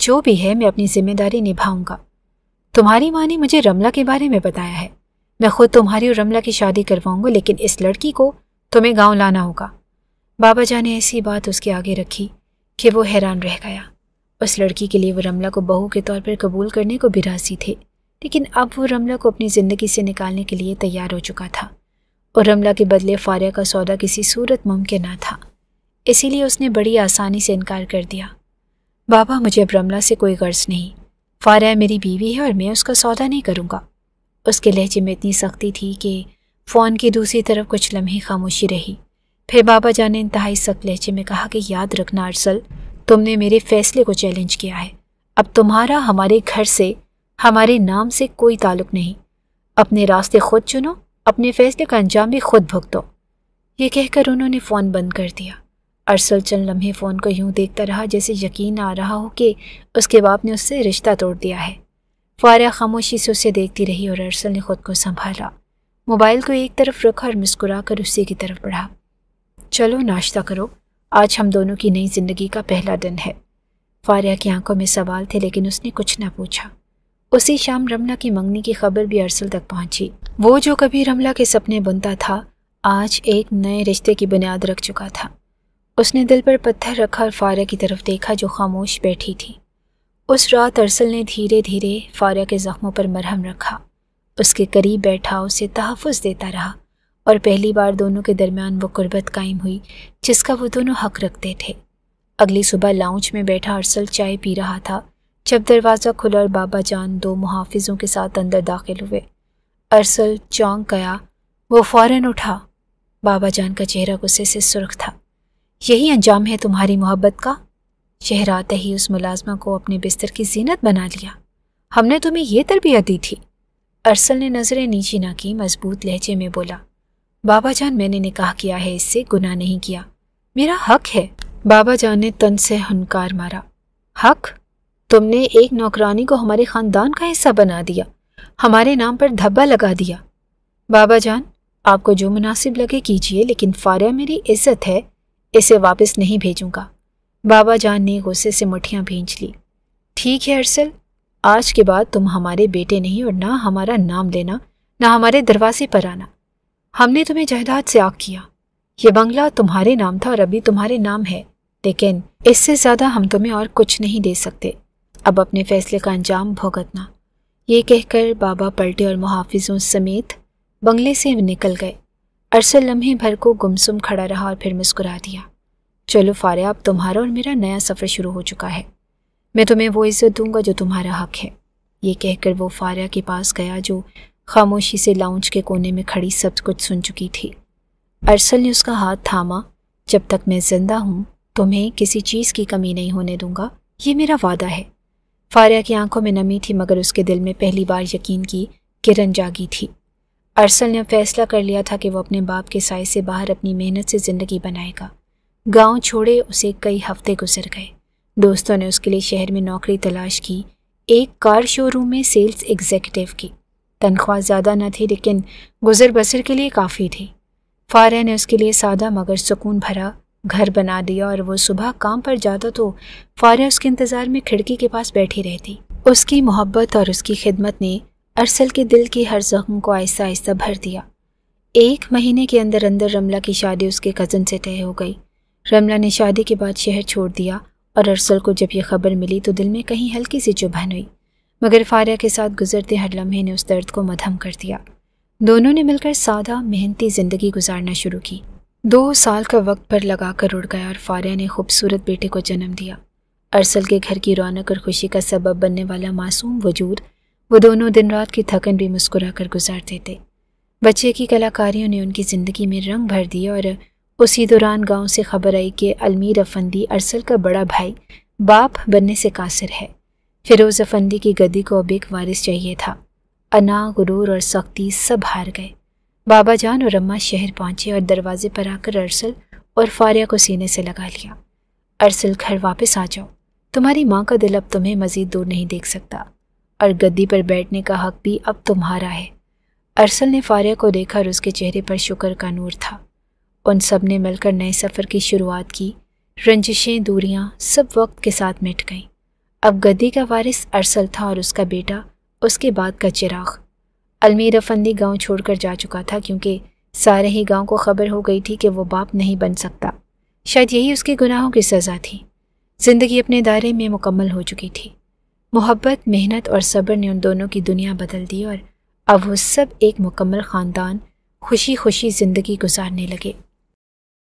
جو بھی ہے میں اپنی ذمہ داری نبھاؤں گا۔ تمہاری ماں نے مجھے رملہ کے بارے میں بتایا ہے۔ میں خود تمہاری اور رملہ کی شادی کرواؤں گا، لیکن اس لڑکی کو تمہیں گاؤں لانا ہوگا۔ بابا جان نے ایسی بات اس کے آگے رکھی کہ وہ حیران رہ گیا۔ اس لڑکی کے لیے وہ رملہ کو بہو کے طور پر قبول کرنے کو بھی راضی تھے، لیکن اب وہ رملہ کو اپنی زندگی سے نکالنے کے لیے تیار ہو چکا تھا، اور رملہ کے بدلے فاریہ کا سودا کسی صورت ممکن نہ تھا۔ اسی لیے اس نے بڑی آسانی سے انکار کر دیا۔ بابا، مجھے اب رملہ سے کوئی غرض نہیں۔ فاریہ میری بیوی ہے اور میں اس کا سودا نہیں کروں گا۔ اس کے لہجے میں اتنی سختی تھی کہ فون کی دوسری طرف کچھ لمحے خاموشی رہی۔ پھر بابا جان نے انتہائی سخت لہجے میں کہا کہ یاد رکھنا ارسل، تم نے میرے فیصلے کو چیلنج کیا ہے۔ اب تمہارا ہمارے گھر سے، ہمارے نام سے کوئی تعلق نہیں۔ اپنے راستے خود چنو، اپنے فیصلے کا انجام بھی خود بھگتو۔ یہ کہہ کر انہوں نے فون بند کر دیا۔ ارسل چند لمحے فون کو یوں دیکھتا رہا جیسے یقین آ رہا ہو کہ اس کے باپ نے اس سے رشتہ توڑ دیا ہے۔ فاریہ خاموشی سے اسے دیکھتی رہی اور ارسل نے خود کو سنبھالا، موبائل کو ایک طرف رکھا اور مسکرا کر اسی کی طرف بڑھا۔ چلو ناشتہ کرو، آج ہم دونوں کی نئی زندگی کا پہلا دن ہے۔ فاریہ کی آنکھوں میں سوال تھے، لیکن اس نے کچھ نہ پوچھا۔ اسی شام رملہ کی منگنی کی خبر بھی ارسل تک پہنچی۔ وہ جو کبھی رملہ کے سپنے بنتا تھا، آج ایک نئے رشتے کی بنیاد رکھ چکا تھا۔ اس نے دل پر پتھر رکھا اور فاریہ کی طرف دیکھا جو خاموش بیٹھی تھی۔ اس رات ارسل نے دھیرے دھیرے فاریہ کے زخموں پر مرہم رکھا، اس کے قریب بیٹھا، اسے تحفظ دیتا رہا، اور پہلی بار دونوں کے درمیان وہ قربت قائم ہوئی جس کا وہ دونوں حق رکھتے تھے۔ اگلی صبح لاؤنج میں بیٹھا ارسل چائے پی رہا تھا جب دروازہ کھلا اور بابا جان 2 محافظوں کے ساتھ اندر داخل ہوئے۔ ارسل چونک گیا، وہ فوراً اٹھا۔ بابا جان کا چہرہ غصے سے سرخ تھا۔ یہی انجام ہے تمہاری محبت کا؟ شہر آتے ہی اس ملازمہ کو اپنے بستر کی زینت بنا لیا۔ ہم نے تمہیں یہ تربیت دی تھی؟ ارسل نے نظریں نیچی نہ کی، مضبوط لہجے میں بولا، بابا جان میں نے نکاح کیا ہے، اس سے گناہ نہیں کیا، میرا حق ہے۔ بابا جان نے تن سے ہنکار مارا۔ حق؟ تم نے ایک نوکرانی کو ہمارے خاندان کا حصہ بنا دیا، ہمارے نام پر دھبا لگا دیا۔ بابا جان، آپ کو جو مناسب لگے کیجیے، لیکن فاریہ میری عزت ہے، اسے واپس نہیں بھیجوں گا۔ بابا جان نے غصے سے مٹھیاں بھینچ لی۔ ٹھیک ہے ارسل، آج کے بعد تم ہمارے بیٹے نہیں، اور نہ ہمارا نام لینا، نہ ہمارے دروازے پر آنا۔ ہم نے تمہیں جائیداد سے آگ کیا، یہ بنگلہ تمہارے نام تھا اور ابھی تمہارے نام ہے، لیکن اس سے زیادہ ہم تمہیں اور کچھ نہیں دے سکتے۔ اب اپنے فیصلے کا انجام بھگتنا۔ یہ کہہ کر بابا پلٹے اور محافظوں سمیت بنگلے سے نکل گئے۔ ارسل لمحے بھر کو گمسم کھڑا رہا اور پھر مسکرا دیا۔ چلو فاریہ، اب تمہارا اور میرا نیا سفر شروع ہو چکا ہے، میں تمہیں وہ عزت دوں گا جو تمہارا حق ہے۔ یہ کہہ کر وہ فاریہ کے پاس گیا جو خاموشی سے لاؤنج کے کونے میں کھڑی سب کچھ سن چکی تھی۔ ارسل نے اس کا ہاتھ تھاما۔ جب تک میں زندہ ہوں تمہیں کسی چیز کی کمی نہیں ہونے دوں گا، یہ میرا وعدہ ہے۔ فاریہ کی آنکھوں میں نمی تھی، مگر اس کے دل میں پہلی بار یقین کی کرن جاگی تھی۔ ارسل نے فیصلہ کر لیا تھا کہ وہ اپنے باپ کے سائے سے باہر اپنی محنت سے زندگی بنائے گا۔ گاؤں چھوڑے اسے کئی ہفتے گزر گئے۔ دوستوں نے اس کے لیے شہر میں نوکری تلاش کی، ایک کار شو روم میں سیلز ایگزیکٹو کی۔ تنخواہ زیادہ نہ تھی، لیکن گزر بسر کے لیے کافی تھی۔ فاریہ نے اس کے لیے سادہ مگر سکون بھرا گھر بنا دیا، اور وہ صبح کام پر جاتا تو فاریہ اس کے انتظار میں کھڑکی کے پاس بیٹھی رہتی۔ اس کی محبت اور اس کی خدمت نے ارسل کے دل کے ہر زخم کو آہستہ آہستہ بھر دیا۔ 1 مہینے کے اندر اندر رملہ کی شادی اس کے کزن سے طے ہو گئی۔ رملہ نے شادی کے بعد شہر چھوڑ دیا، اور ارسل کو جب یہ خبر ملی تو دل میں کہیں ہلکی سی چبھن ہوئی، مگر فاریہ کے ساتھ گزرتے ہر لمحے نے اس درد کو مدھم کر دیا۔ دونوں نے مل کر سادہ محنتی زندگی گزارنا شروع کی۔ 2 سال کا وقت پر لگا کر اڑ گیا، اور فاریہ نے خوبصورت بیٹے کو جنم دیا۔ ارسل کے گھر کی رونق اور خوشی کا سبب بننے والا معصوم وجود، وہ دونوں دن رات کی تھکن بھی مسکرا کر گزارتے تھے۔ بچے کی کلاکاریوں نے ان کی زندگی میں رنگ بھر دیا، اور اسی دوران گاؤں سے خبر آئی کہ المیر افندی ارسل کا بڑا بھائی باپ بننے سے قاصر ہے۔ فیروز افندی کی گدی کو اب ایک وارث چاہیے تھا۔ انا، غرور اور سختی سب ہار گئے۔ بابا جان اور اماں شہر پہنچے اور دروازے پر آ کر ارسل اور فاریہ کو سینے سے لگا لیا۔ ارسل، گھر واپس آ جاؤ، تمہاری ماں کا دل اب تمہیں مزید دور نہیں دیکھ سکتا، اور گدی پر بیٹھنے کا حق بھی اب تمہارا ہے۔ ارسل نے فاریہ کو دیکھا اور اس کے چہرے پر شکر کا نور تھا۔ ان سب نے مل کر نئے سفر کی شروعات کی۔ رنجشیں، دوریاں سب وقت کے ساتھ مٹ گئیں۔ اب گدی کا وارث ارسل تھا اور اس کا بیٹا اس کے بعد کا چراغ۔ المیر افندی گاؤں چھوڑ کر جا چکا تھا کیونکہ سارے ہی گاؤں کو خبر ہو گئی تھی کہ وہ باپ نہیں بن سکتا۔ شاید یہی اس کے گناہوں کی سزا تھی۔ زندگی اپنے دائرے میں مکمل ہو چکی تھی۔ محبت، محنت اور صبر نے ان دونوں کی دنیا بدل دی اور اب وہ سب ایک مکمل خاندان خوشی خوشی زندگی گزارنے لگے۔